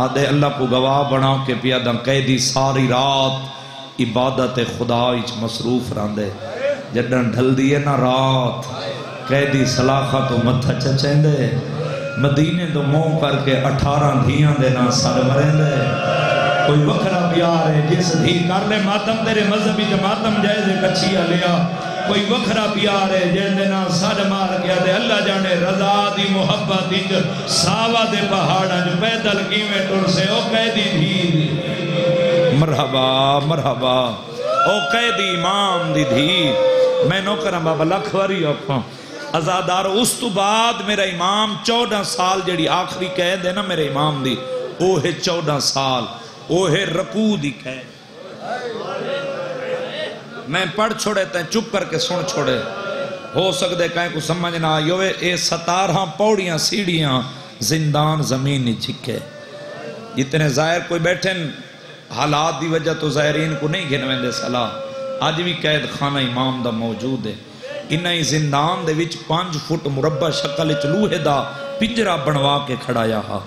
آدھے اللہ کو گواہ بنا کے پیادہ قیدی ساری رات عبادت خدا اچ مصروف راندے جڈن ڈھل دیئے نا رات قیدی سلاخہ تو متھا چچیں دے مدینے تو منہ کر کے 18 دھیاں دینا سر مریں دے کوئی وکھرا پیار ہے جس دھی کر لے ماتم تیرے مذہبی جو ماتم جائزے کچھیا لیا کوئی وکھرا پیار ہے جن دینا سر مار گیا دے اللہ جانے رضا دی محبت دی ساوا دے پہاڑا جو پیدل کیویں ٹر سے او قیدی دھی مرحبا مرحبا او قیدی امام دی دھی میں نو کرم بابا لکھواری اپاں ازادار اس تو بعد میرا امام 14 سال جڑی آخری قید ہے نا میرے امام دی اوہ 14 سال اوہ رکوع دی قید میں پڑھ چھوڑے تے چپ کر کے سن چھوڑے ہو سکتے کہیں کو سمجھنا آئیوے اے 17 پوڑیاں سیڑیاں زندان زمینی چھکے جتنے ظاہر کوئی بیٹھیں حالات دی وجہ تو ظاہرین کو نہیں گھنویں دے صلاح آج بھی قید خانہ امام دا موجود ہے انہی زندان دے وچ 5 فٹ مربع شکل چلوہے دا پنجرہ بنوا کے کھڑایا ہا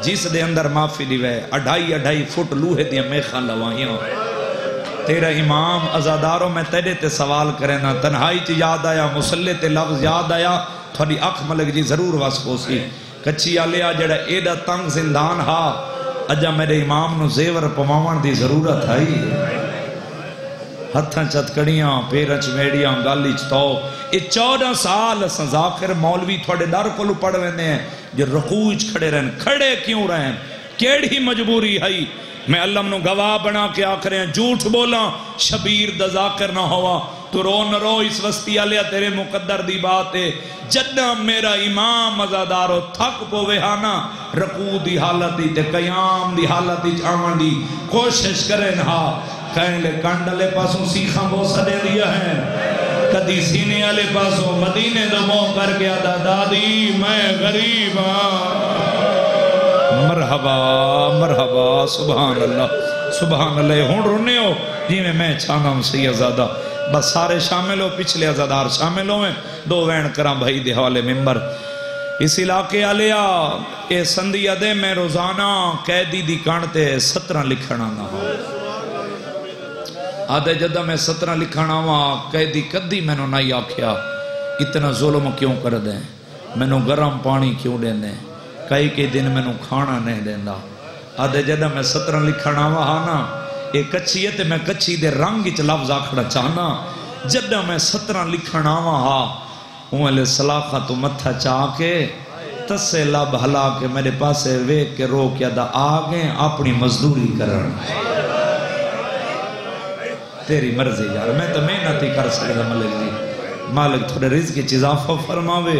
جس دے اندر معافی دیوے 2.5 فٹ لوہے دیا میخاں لوائیاں تیرا امام ازاداروں میں تیرے تے سوال کرے نا تنہائی چی یاد آیا مسلح تے لفظ یاد آیا تھوڑی اکھ ملک جی ضرور واسکو سی کچھی آلیا جڑا ایڈا تنگ زندان ہا اجا میرے امام نو زیور پماون دی ضرورت آئی ہتھاں چتکڑیاں پیرچ میڑیاں گالی چتو یہ 14 سال ذاکر مولوی تھوڑے ڈر کو پڑھ ویندے ہیں جو رکوع کھڑے رہن کھڑے کیوں رہن کیڑی مجبوری ہے میں اللہ منو گواہ بنا کے آکھرے ہیں جھوٹ بولا شبیر دا ذاکر نہ ہوا تو رو نہ رو اس وسطی آلیا تیرے مقدر دی بات ہے جدہ میرا امام ازادارو تھک پوے ہانا رکوع دی حالتی تے قیام دی حالتی چاہن دی کوشش کریں ہا کہیں لے کانڈلے پاسوں سیخاں بوسا دے دیا ہے کدی سینے والے پاسوں مدینے دو مو کر گیا دا دادی میں غریب مرحبا مرحبا سبحان اللہ ہون رونے ہو جی میں چھانا ہوں سید زادہ بس سارے شامل ہو پچھلے ازادار شامل ہوئے 2 وین کرام بھائی دے حوالے ممبر اس علاقے آلیا اے سندھیا دے میں روزانہ قیدی دی کانٹے 17 لکھنا نہ ہو آدھے جدہ میں 17 لکھنا ہوا قیدی کدی میں نو نہیں آکھیا اتنا ظلم کیوں کر دیں میں نو گرم پانی کیوں دیں دیں کئی کے دن میں نو کھانا نہیں دیں دا آدھے جدہ میں 17 لکھنا ہوا نا ایک کچھی ہے تے میں کچھی دے رنگ اچھ لفظ آکھڑا چاہنا جدہ میں 17 لکھنا ہوا ہوں علیہ صلاحہ تو متھا چاہ کے تسے لب حلا کے میرے پاسے ویک کے رو کیا دا آگیں اپنی مزدوری کرن تیری مرضی یار میں تو محنت ہی کر سکتا ملک جی مالک تھوڑے رزق کی اضافہ فرماوے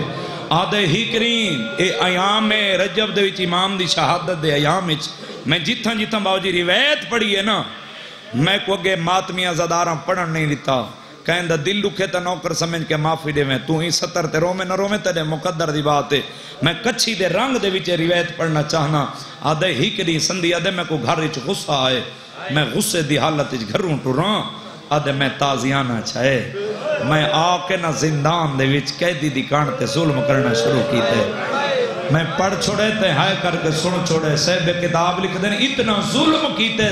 آدھے ہی کریں اے ایام رجب دے وچ امام دی شہادت دے ایام وچ میں جتھاں باو جی روایت پڑھی ہے نا میں کو اگے ماتمیاں زداراں پڑھن نہیں دیتا کہیں دا دل لکھے تا نوکر سمجھ کے معافی دے میں تو ہی 70 تے رو میں نہ رو میں تیرے مقدر دی بات ہے میں کچھی دے رنگ دے وچ روایت پڑھنا چاہنا آدھے ہی کریں سندھی آدھے میں کو گھر وچ غصہ آئے میں غصے دی حالت وچ گھروں ٹراں آدھے میں تازیانہ چاہے میں آکے نہ زندان دے وچ قیدی دی کانٹے ظلم کرنا شروع کیتے میں پڑھ چھوڑے تے ہائے کر کے سن چھوڑے صاحب کتاب لکھ دیں اتنا ظلم کیتے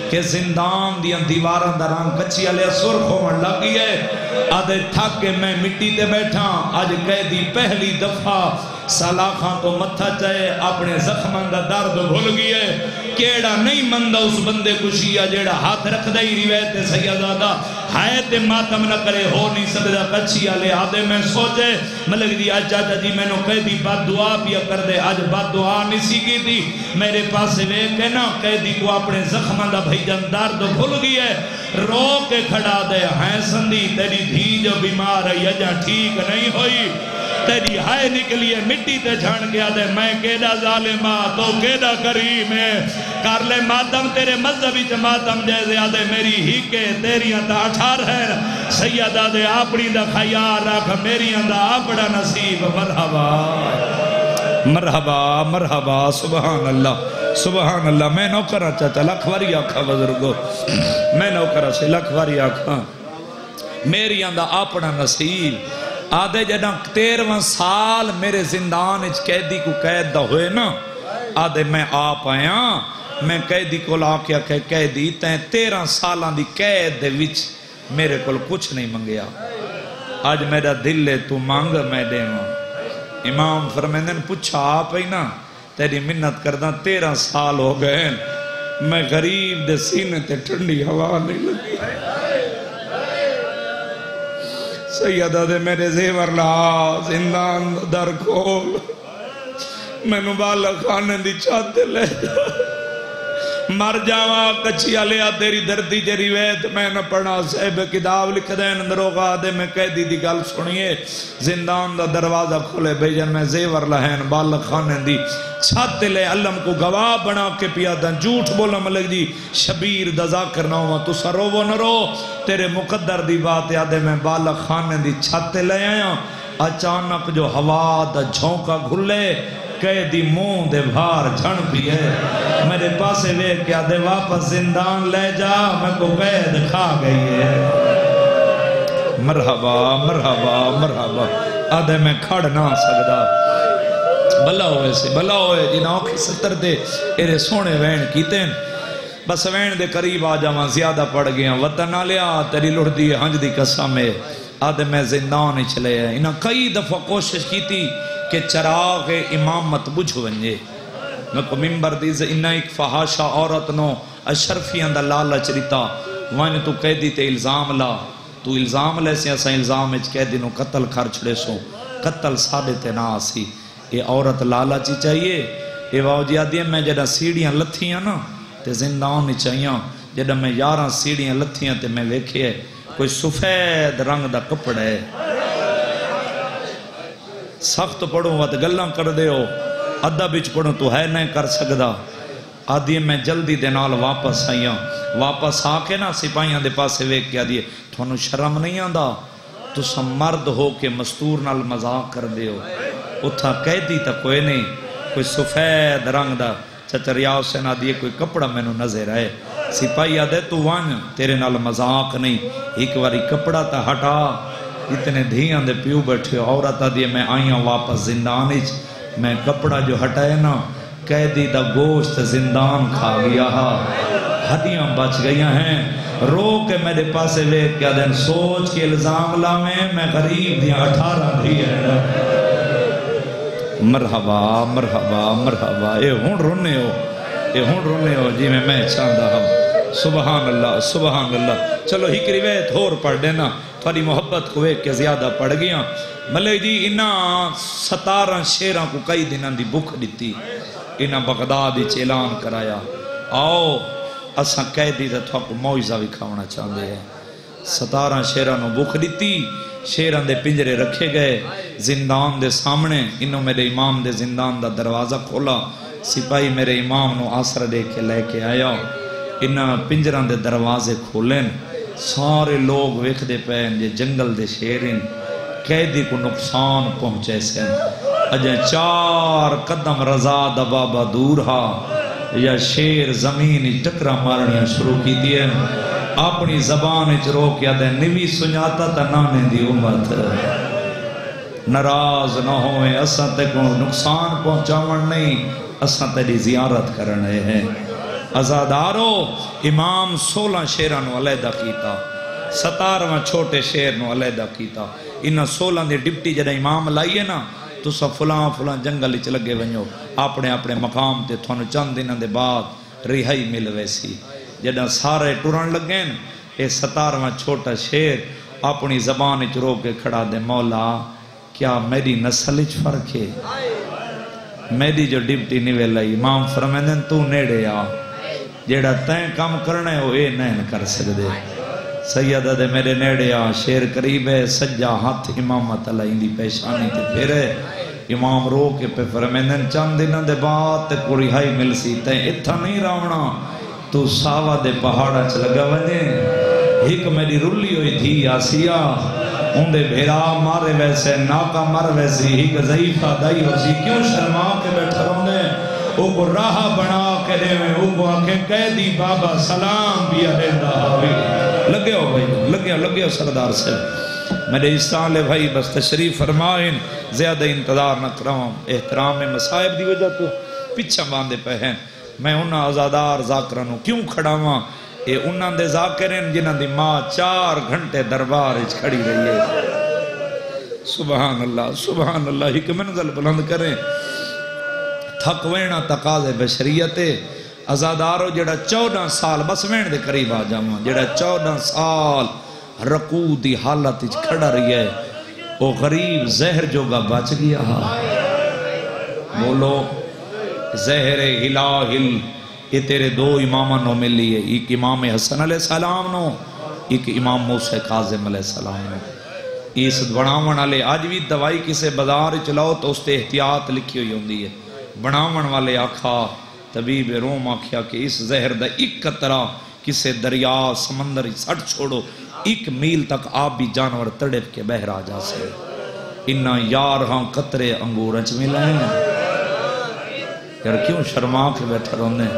کہ زندان دیاں دیواراں دا رنگ کچھی علیہ سرخ ہومن لگی ہے آدھے تھک کے میں مٹی تے بیٹھا آج قیدی پہلی دفعہ سلاخاں تو متھا چاہے اپنے زخمان دا درد بھول گئی ہے کیڑا نہیں مندہ اس بندے کشیا جیڑا ہاتھ رکھ دائی روایت سیدادہ ہائے تے ماتم نہ کرے ہو نہیں سکتا کچھی آلے آدھے میں سوچے ملک دی آج چاچا جی میں نو قیدی بات دعا پیا کر دے آج بات دعا نہیں سیکھی تھی میرے پاس لے کے نا قیدی کو اپنے زخمان دا بھائی جان درد بھول گئی ہے رو کے کھڑا دے ہائے سندھی تیری دھی جو بیمار ہے یجا ٹھیک نہیں ہوئی تیری ہائے نکلیے مٹی تے جھان گیا دے میں کیڑا ظالمہ تو کیڑا کریم ہے کر لے ماتم تیرے مذہبی ماتم جیسے آدھے میری ہی کے تیریاں دا 18 ہے سیدہ دے اپنی دا خیال رکھ میریاں دا اپنا نصیب مرحبا مرحبا مرحبا سبحان اللہ سبحان اللہ. میں نوکرہ چاچا لکھ واری آکھا بزرگو، میں نوکرہ سے لکھ واری آکھا میری آندہ اپنا نصیب آدھے جڑا 13واں سال میرے زندان اچ قیدی کو قید دا ہوئے نا، آدھے میں آپ آیا میں قیدی کو لا کے آکھے قیدی تین 13 سالان دی قید دے وچ میرے کول کچھ نہیں منگیا، آج میرا دل ہے تو مانگ میں دے ماں. امام فرمیندن پوچھا آپ ہی نا تیری منت کردہ 13 سال ہو گئے میں غریب دے سینے تے ٹھنڈی ہوا نہیں لگی. سیدہ دے میرے زیور لا زندان در کھول میں نبالہ خانے دی چاہتے لے جا مر جاوا کچھیا لیا تیری دردی جری ویت میں نہ پڑھا صاحب کتاب لکھ دین دروغا دے میں قیدی دی گل سنیے زندان دا دروازہ کھولے بھیجن میں زیور لہین بالغ خانے دی چھت لے علم کو گواہ بنا کے پیا دن جھوٹ بولا ملک جی شبیر دا ذاکر نہ ہوا تو سرو وہ نہ رو تیرے مقدر دی بات یادے میں بالغ خانے دی چھت لے آیا اچانک جو ہوا دا جھونکا گھلے قیدی منہ دے بھار جھن بھی ہے میرے پاسے وے کیا دے واپس زندان لے جا میں کو قید کھا گئی ہے. مرحبا مرحبا مرحبا آدھے میں کھڑ نہ سکدا بلا ہوئے سے بلا ہوئے جنہاں اوکھی ستر دے ایرے سونے وین کیتے ہیں بس وین دے قریب آ جاواں زیادہ پڑ گیا وطن نہ لیا تیری لڑ دی ہنج دی قسم ہے. آدھے میں زندان ہی چلے ہیں انہاں کئی دفعہ کوشش کی تھی کہ چراغ امامت بجھ ونجے میں کو ممبر دیزے انہا ایک فحاشا عورت نو اشرفیاں دا لالچ ریتا وہاں تو قیدی تے الزام لا تو الزام لے سے ایسا الزام اچ قیدی نو قتل کھر چھڑے سو قتل سادے تے نہ آسی یہ عورت لالچی چاہیے یہ واؤ جی آدھی ہے میں جڑا سیڑیاں لتھیاں نا تے زندان نہیں چاہیاں جڑا میں 11 سیڑیاں لتھیاں تے میں ویکھے کوئی سفید رنگ دا کپڑ ہے سخت پڑھوں وقت گلہ کر دے ہو ادھا بچ پڑھوں تو ہے نہیں کر سکدا آدھی میں جلدی دے نال واپس آئیاں واپس آکے نا سپاہیاں دے پاسے ویک کیا دیئے تھونو شرم نہیں آندا تو سم مرد ہو کے مستور نال مذاق کر دے ہو اتھا قیدی تا کوئی نہیں کوئی سفید رنگ دا چچر یا حسین آدھی کوئی کپڑا میں نو نظر آئے سپاہی آدھے تو وان تیرے نال مذاق نہیں ایک واری کپڑا تا ہٹا اتنے دھیاں دے پیو بیٹھے عورت آدھی میں آئیاں واپس زندان اچ میں کپڑا جو ہٹائے نا قیدی دا گوشت زندان کھا گیا ہڈیاں بچ گئیاں ہیں رو کے میرے پاسے لے کیا دن سوچ کے الزام لامیں میں غریب دیاں 18 بھی ہے. مرحبا مرحبا مرحبا اے ہون رونے ہو جی میں چاندہ ہوں سبحان اللہ سبحان اللہ. چلو ہی روایت ہور پڑھ دینا تھوڑی محبت کو ایک کے زیادہ پڑھ گیا ملے جی انہاں 17 شیران کو کئی دنان دی بھوک دیتی انہاں بغداد اعلان کرایا آؤ اساں قیدی تے تھوڑا کو موعظہ بھی کھاونا چاہتے ہیں 17 شیران کو بھوک دیتی شیران دے پنجرے رکھے گئے زندان دے سامنے انہوں میرے امام دے زندان دا دروازہ کھولا سپاہی میرے امام نو آسر دے کے لے کے آیا انہاں پنجران دے دروازے کھولیں سارے لوگ ویکھ دے پہن جے جنگل دے شیرین قیدی کو نقصان پہنچے سن اجے 4 قدم رضا دا بابا دور ہا یا شیر زمین ٹکرا مارنیاں شروع کی دیئے اپنی زبان رو کیا دے نوی سنیاتا تا نانے دی امت ناراض نہ ہوئے اساں تے کو نقصان پہنچاون نہیں اساں تیری زیارت کرنے ہیں. ازادارو امام 16 شیرانو علیدہ کیتا 17واں چھوٹے شیر نو علیدہ کیتا انہاں 16 دے ڈپٹی جڑا امام لائیے نا تو سب فلان جنگل چ لگے ونجو اپنے اپنے مقام تے تھانو چند دنوں دے بعد رہائی مل ویسی جڑا سارے ٹرن لگے اے 17واں چھوٹا شیر اپنی زبان وچ رو کے کھڑا دے مولا کیا میری نسل وچ فرق ہے میری جو ڈپٹی نہیں لائی امام فرمائندن تو نیڑے آ جیڑا تین کام کرنا ہے وہ اے نہیں کر سکدے سیدہ دے میرے نیڑے آ شیر قریب ہے سجا ہاتھ امامت اللہ اندی پیشانی تے پھرے امام رو کے پہ فرمائندن چند دنوں دے بعد تے کوئی ہائی مل سی تین اتھا نہیں راونا تو ساوا دے پہاڑا چ لگا ونے ایک میری رلی ہوئی تھی آسیہ اندے بھیرا مارے ویسے ناکا مر ویسی ایک ضعیفہ دائی ہو سی کیوں شرما کے بیٹھا رونے او کو راہ بنا کے دے میں اوکو آکھیں قیدی بابا سلام بھی رہندا ہوئی لگے ہو بھائی لگے ہو سردار سے میرے استان لے بھائی بس تشریف فرمائیں زیادہ انتظار نہ کراؤں احترام مصائب دی وجہ تو پچھا باندھے پہ ہیں میں انہاں ازادار ذاکرانوں کیوں کھڑا ہوں اے انہاں دے ذاکرین جنہاں دی ماں 4 گھنٹے دربار اچ کھڑی رہی ہے سبحان اللہ ہی کہ منزل بلند کریں تھک وینا تقاضے بشریت ازادارو جڑا 14 سال بس وین دے قریب آ جاواں جڑا 14 سال رکوع دی حالت وچ کھڑا رہی ہے وہ غریب زہر جوگا بچ گیا بولو زہر الہل یہ تیرے 2 اماموں نو ملی ہے ایک امام حسن علیہ السلام نو ایک امام موسیٰ کاظم علیہ السلام نو اس بناون والے آج بھی دوائی کسے بازار چلاؤ تو اس تے احتیاط لکھی ہوئی ہوندی ہے بناون والے آکھا طبیب روم آکھیا کہ اس زہر دا ایک قطرہ کسے دریا سمندر سٹ چھوڑو 1 میل تک آپ بھی جانور تڑپ کے بہر آ جا سے انہاں یار ہاں قطرے انگورنچ ملائیں یار کیوں شرما کے بیٹھا رونے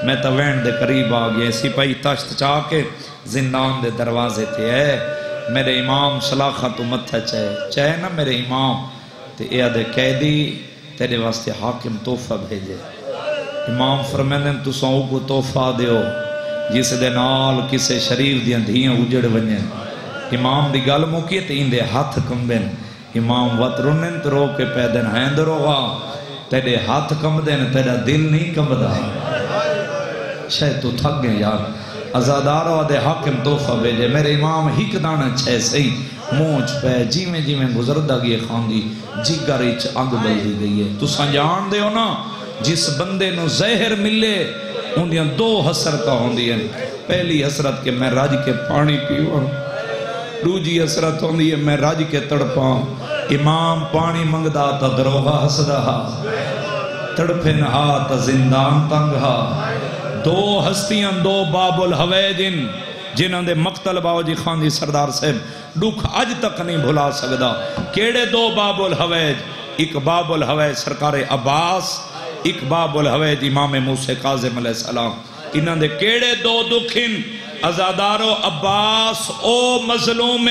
میں تو وین دے قریب آ گیا سپاہی تشت چاہ کے زندان دے دروازے تھے ہے میرے امام سلاخہ تو متھا چاہے نا میرے امام تے اے دے قیدی تیرے واسطے حاکم تحفہ بھیجے امام فرمیندن تو ساؤں کو تحفہ دیو جس دے نال کسے شریف دیاں دھیاں اجڑ ونیں امام دی گل موکی تے ان دے ہاتھ کمبن امام وط رنن تو رو کے پیدن ہیں دروغا تیرے ہاتھ کم دین تیرا دل نہیں کم دا شاید تو تھک گئے یار ازادارو آدھے حاکم تحفہ بھیجے میرے امام ہک دانا چھے صحیح موچ پہ جی میں گزردہ گئے خاندی جگر اچ آگ بلدی گئی ہے تو سنجان دے ہو نا جس بندے نو زہر ملے انہیں 2 حسرتہ ہوندی ہیں پہلی حسرت کہ میں راج کے پانی پیوں دوجی حسرت ہوندی ہے میں راج کے تڑپاں امام پانی منگدا تا دروغہ حسدہ تڑپن ہا تا زندان تنگ ہا 2 ہستیاں 2 باب الحویجن جنہاں دے مقتل باوجی خان دی سردار صاحب دکھ اج تک نہیں بھلا سکدا کیڑے 2 باب الحویج ایک باب الحویج سرکار عباس ایک باب الحویج امام موسیٰ کاظم علیہ السلام انہاں دے کیڑے 2 دکھن ازادارو عباس او مظلوم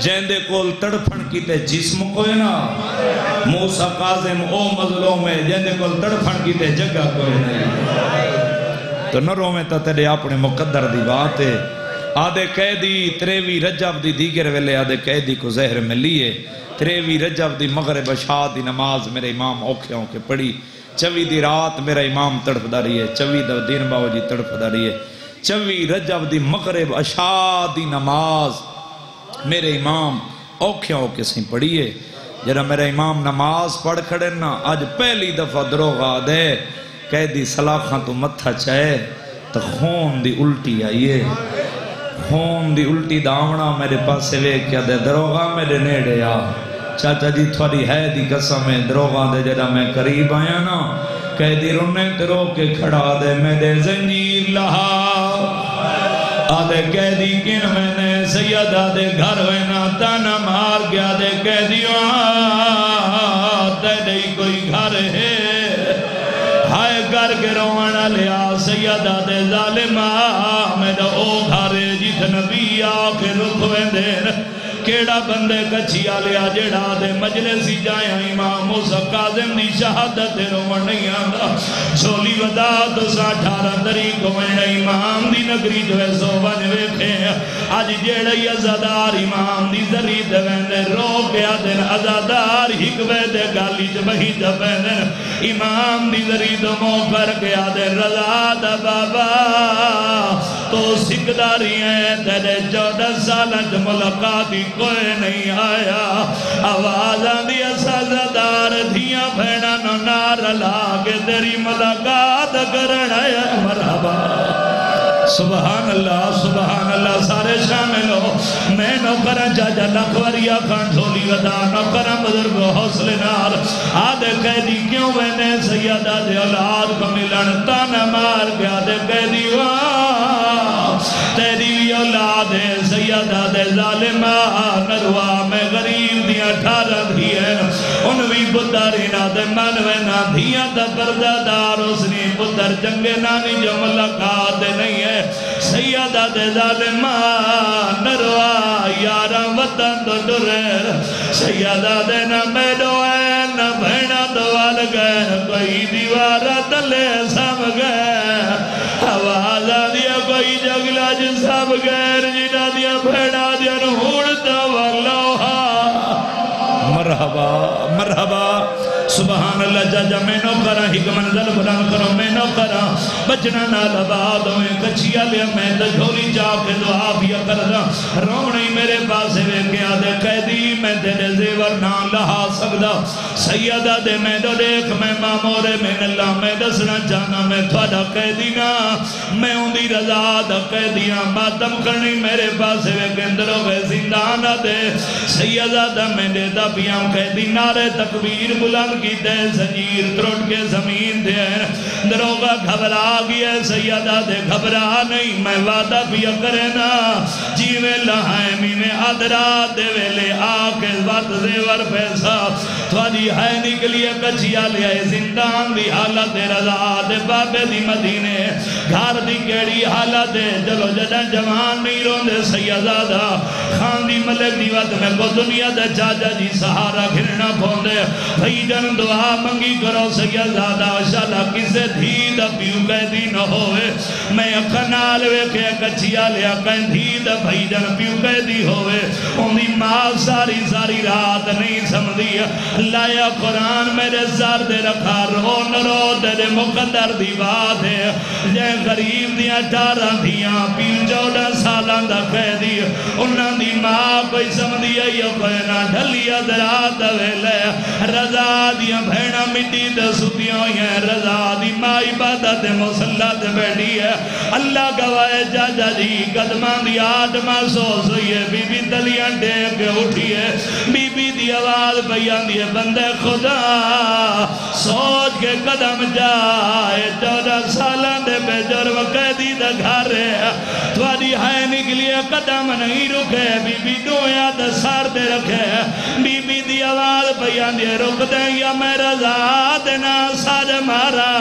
جیندے کول تڑپن کیتے جسم کوئی نا موسیٰ کاظم او مظلوم جیندے کول تڑپن کیتے جگہ کوئی نہیں تو نہ رو میں تا تیرے اپنے مقدر دی بات ہے آدھے قیدی 23 رجب دی دیگر ویلے آدھے قیدی کو زہر میں لیے 23 رجب دی مغرب عشاء دی نماز میرے امام اوکھیوں کے پڑھی 24 دی رات میرا امام تڑپ دا رہی ہے 24 دین باوجی تڑپ دا رہی ہے 24 رجب دی مغرب عشاء دی نماز میرے امام اوکھیوں کے سیں پڑھی ہے جرہ میرا امام نماز پڑھ کھڑے نا آج پہلی دفعہ دروغہ دے قیدی سلاخاں تو متھا چاہے تو خون دی الٹی آئیے خون دی الٹی دامنا میرے پاس سے لے کیا دے دروغہ میرے نیڑے آ چاچا جی تھوڑی ہے دی قسم ہے دروغہ دے جڑا میں قریب آیا نا قیدی رونے تیرو کے کھڑا دے میں دے زنجیر لہا آدھے قیدی کن میں نے سیدہ دے گھر وینا تانا مار گیا دے قیدی تیرے کوئی گھر ہے ہائے گھر کے روانہ لیا سیدہ دے ظالمہ میں دا او گھر جیت نبی آکے رکھویں دیر کیڑا بندے کچھیا لیا جڑا دے مجلسی جائیں امام موسیٰ کاظم دی شہادت رومن نہیں آندا چھولی ودا تو 18 طریق میں امام دی نگری جو ہے سو بن ویکھے آج جیڑی ازادار امام دی ذری دے ویندے رو گیا دن ازادار ہکوے دے گالی جبہی جبیندن امام دی ذری دو مو کر گیا دے رضا دا بابا تو سکداری ہیں تیرے 14 سالہ ملاقاتی کوئی نہیں آیا آوازاں دیا سازدار دھیاں بھینا نو نار لاغے تیری ملاقات کرن آیا مرحبا سبحان اللہ سارے شامل ہو میں نوکران جاجا لکھوریا کھان جھولی ودا نوکران بزرگ حوصلے نار آدھے قیدی کیوں بہنے سیدہ دے اولاد کو ملن تانا مار گیا دے قیدی تیری اولاد ہے سیدہ دے ظالمہ نروا میں غریب دیا 18 بھی ہے ان بھی پتر اینا دے منوینا دھیاں دا پردہ دار حسنی پتر جنگے نانی جو ملاقات نہیں ہے سیدہ دے ظالمان نروا یارا وطن تو ڈرے سیدہ دے نہ میڈو ہے نہ بھینا دوال گئے کوئی دیوارہ تلے سب گئے آواز آدیا کوئی جگلا جن سب غیر جنا دیا بھیڑا دیا نہوڑتا واللوہا مرحبا مرحبا سبحان اللہ جاجا میں نو کرا حکمن ذل بلان کرو میں نو کرا بچنا نالا باد ہوئے کچھیا لیا میں دجھولی جا کے دعا بھی کر رہا روڑی میرے پاس وے کیا دے قیدی میں تیرے زیور نہ لہا سکدا سیدہ دے میں دو دیکھ میں مامورے میں اللہ میں دسنا چاہنا میں تھوڑا قیدی نا میں اندی رضا دا قیدیاں ماتم کرنی میرے پاس وے کے اندروں گئے زندانہ دے سیدہ دا میں دے دا پیاں قیدی نارے تکبیر بلند کی دے زنجیر ترٹ کے زمین دے دروگا گھبرا گیا سیدہ دے گھبرا نہیں میں وعدہ بھی کرے نا جیوے لہائمی میں ادرا دے ویلے آکے وقت زیور پیسا تھوڑی ہے نکلیے کچھیا لیا زندان دی حالت رضا دے بابے دی مدینے گھار دی کیڑی حالت جلو جڑا جوان نہیں رون دے سیدہ دا خان دی ملک دی وقت میں کو دنیا دے چاچا جی سہارا گھرنا پھوندے بھئی جن دعا منگی کرو سیدہ شالا کسے دھید پیو قیدی نہ ہوئے میں اکھنال ویکھے کچھیا لیا کہیں دھید بھئی جن پیو قیدی ہوئے انہی ماں ساری ساری رات نہیں سمدھی لایا قرآن میرے سار دے رکھا رو نرو دے مقدر دی بات ہے جے غریب دیا 18 دیا پیو 14 سالان دا قیدی انہاں دی ماں کوئی سمدھی ہے یہ کوئی نہ ڈھلیا درات ویلے رضا دیا بھیڑا مٹی دے سدیوں ہیں رضا دی ماں عبادت مسلط بیٹھی ہے اللہ گوائے جاجا جی قدمان دی آدمہ سوس ہوئی ہے بی بی دلیاں ڈیک کے اٹھی ہے بی بی دی آواز بیان دی بندے خدا سوچ کے قدم جائے 14 سالان دے بے جرم قیدی دا گھر ہے تھوڑی ہے نکلیے قدم نہیں رکھے بی بی دویا دا سار دے رکھے بی بی دی آواز بیان دی رکھ دیں یا میں رضا دینا ساج مارا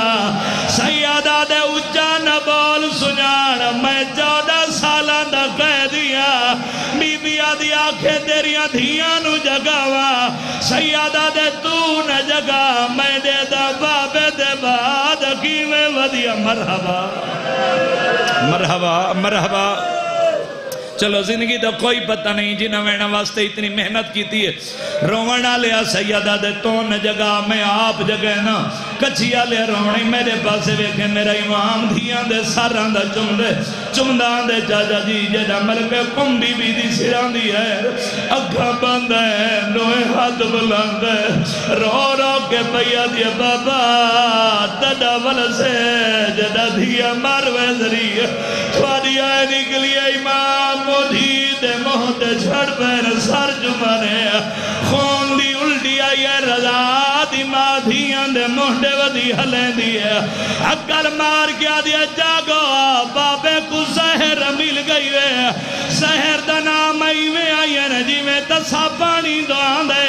سیادہ دے اچھا نہ بول سنانا میں 14 سالہ دا قیدیا بی بی آدھی آنکھیں تیریاں دھیاں نو جگاوا سیادہ دے تو نہ جگا میں دے دا بابے دے بعد کیوے ودیا مرحبا مرحبا مرحبا چلو زندگی تو کوئی پتہ نہیں جنہاں وینا واسطے اتنی محنت کی تھی رونا لیا سیدہ دے تو نہ جگہ میں آپ جگہ نا کچھیا لیا رونے میرے پاسے ویکھے میرا امام دھیان دے ساران دا چمدان دے چاچا جی جڑا ملک کم بی بی دی سران دی ہے اگھا بند ہے نوے ہاتھ بلند ہے رو رو کے پیا دیا بابا تڑا ول سے جڑا دھیا مروے ذری تھوڑی آئے نکلی امام مودھی دے محت چھڑ پیر سر جمانے خون دی الٹی آئی ہے رضا دی ماں دھیان دے محٹے ودی حلیں دی ہے اکر مار کیا دیا جاگو بابے کو زہر مل گئی ہے زہر دا نام آئیوے آئی ہے جی میں تسا پانی دوان دے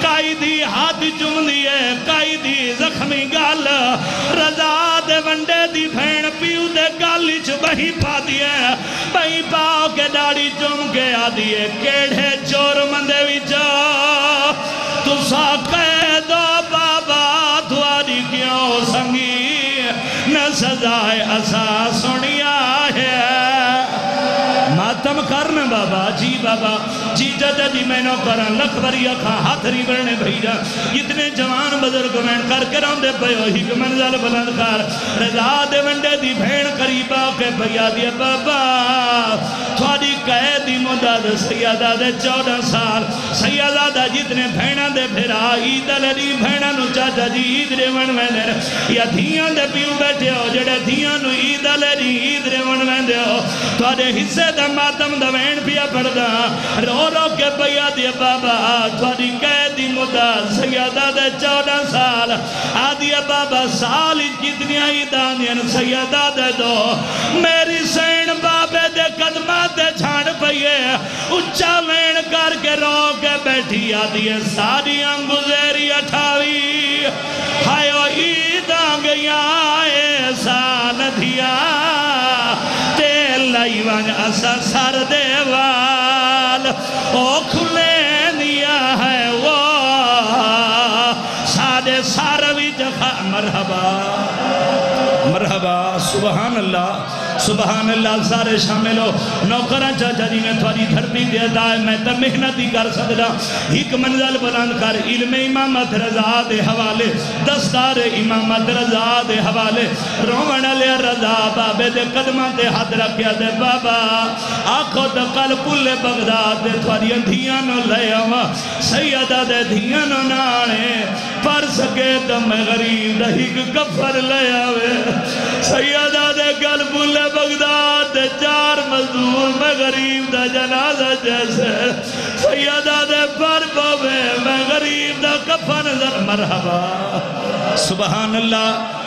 کائی دی ہاتھ چم دیئے کائی دی زخمی گال رضا دے ونڈے دی بھین پیو دے گالی چھ بہی پا دیئے بہی پاؤ کے ڈاڑی چم کے آدھیے کیڑے چور مندے وچا تو سا کہہ دو بابا دواری کیوں سنگی نہ سزائے اسا سنیا ہے ماتم کرن بابا جی بابا جی جاجا جی میں نو کرن لکھ بری اکھا ہاتھ ری برنے بھیجا اتنے جوان بزرگ میں کر کے رام دے پیو ہی کہ منزل بلند کار رضا دے ونڈے دی بھین قریبا کے بھیا دیا بابا تھوڑی قیدی مدد سیادہ دے 14 سال سیادہ دا جتنے بھینا دے پھرا عید علی بھینا نو چاچا جی عید رے ون میں دے یا دھیاں دے پیو بیٹھے ہو جڑے دھیاں نو عید علی عید رے ون میں دے ہو تھوڑے حصے دا ماتم دا وین پیا پڑدا رو رو کے پیا دیا بابا تھوڑی قیدی مدد سیادہ دے 14 سال آدیا بابا سال جتنی عیدانین سیادہ دے دو میری سین بابے دے قدمات دے چھاڑ پئیے اچھا وین کر کے رو کے بیٹھی آدھی ساری انگزیری 28 ہائیو عیداں گیا اے سال دھیا تیل لائی وانج اسا سر دیوال او کھلے دیا ہے وہ سادے ساروی جگہ مرحبا مرحبا سبحان اللہ سارے شامل ہو نوکران چاچا جی میں تھوڑی دھرتی دیتا ہے میں تا محنتی کر سکتا ایک منزل بلند کر علم امامت رضا دے حوالے دستار امامت رضا دے حوالے رومن علیہ رضا بابے دے قدمہ دے حد رکھیا دے بابا آنکھوں دے کل کل بغداد دے تھوڑی دھیانو لے آما سیدہ دے دھیانو نانے پر سکے دم غریب دہیگ کفر لے آوے سیدہ دے کل کل بغداد دے چار مزدور میں غریب دا جنازہ جیسے سیدہ دے پر بابے میں غریب دا کفن در مرحبا سبحان اللہ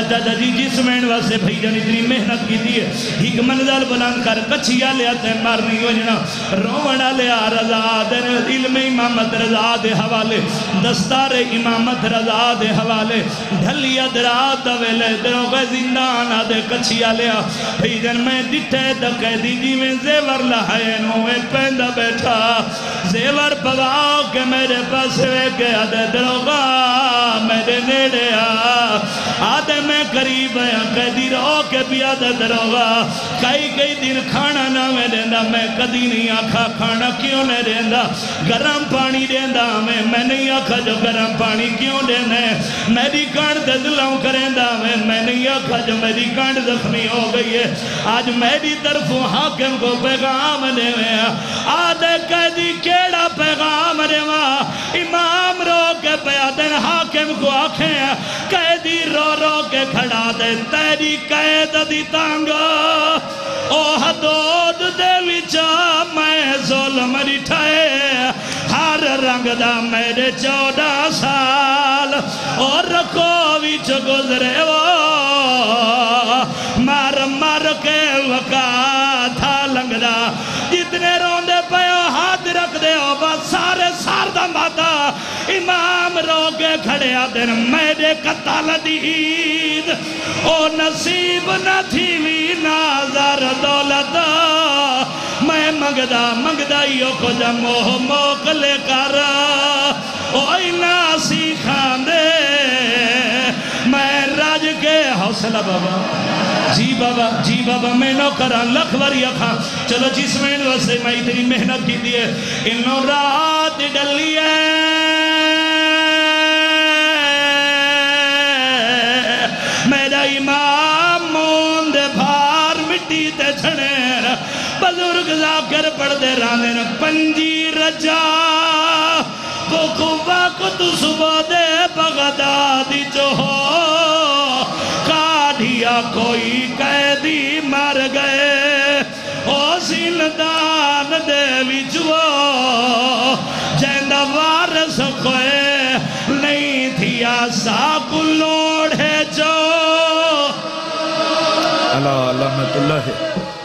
چاچا جی جس میں واسے بھائی جان اتنی محنت کی دیئے ایک منزل بلند کر کچھیا لیا تے مارنی ہو جنا رومنہ لیا رضا دے علم امامت رضا دے حوالے دستار امامت رضا دے حوالے ڈھلیا درات دویلے دروں کے زندانہ دے کچھیا لیا بھائی جان میں ڈٹھے دکھے دی جی میں زیور لہائنوں میں پیندہ بیٹھا زیور پوا کے میرے پاس ویکے آدھے دروں کا میرے نیڑے آدھے میں قریب ہے قیدی رو کے بھی آدھے دروگا کئی دن کھانا نہ میں دیندہ میں کدی نہیں آکھا کھانا کیوں نہیں دیندہ گرم پانی دیندہ میں نہیں آکھا جو گرم پانی کیوں دیندہ میری کانڈ دلوں کریندہ میں نہیں آکھا جو میری کانڈ زخمی ہو گئی ہے آج میری طرفوں حاکم کو پیغام دے میں آدھے قیدی کیڑا پیغام دے میں امام رو کے پیادن حاکم کو آنکھیں قیدی رو کے کھڑا دے تیری قید دی تانگا او حدود دے وچا میں ظلم رٹھائے ہر رنگ دا میرے 14 سال اور رکھو وچ گزرے وہ مار کے وقا تھا لنگ دا جتنے روندے پیو ہاتھ رکھ دے ہو بس سارے سار دا ماتا امام رو کے کھڑے آدھر میرے قتال دید او نصیب نہ تھی وی نازر دولت میں مگدہ ہیوں کو جمع موکلے کر او ناسی کھاندے میں راج کے حوصلہ بابا جی بابا میں نو کران لکھ وریا کھا چلو جس میں واسے میں اتنی محنت کی دیئے انہوں رات ڈلی ہے میرا امام موند بھار مٹی تے چھڑے بزرگ ذاکر پڑھ دے رانے پنجی رجا بکوبا کو تو صبح دے بغدادی جو ہو کاڑھیا کوئی قیدی مر گئے او زندان دے وچو جیندہ وارث کوئے نہیں تھی آسا کو لوڑے جو اللہ علامت اللہ ہے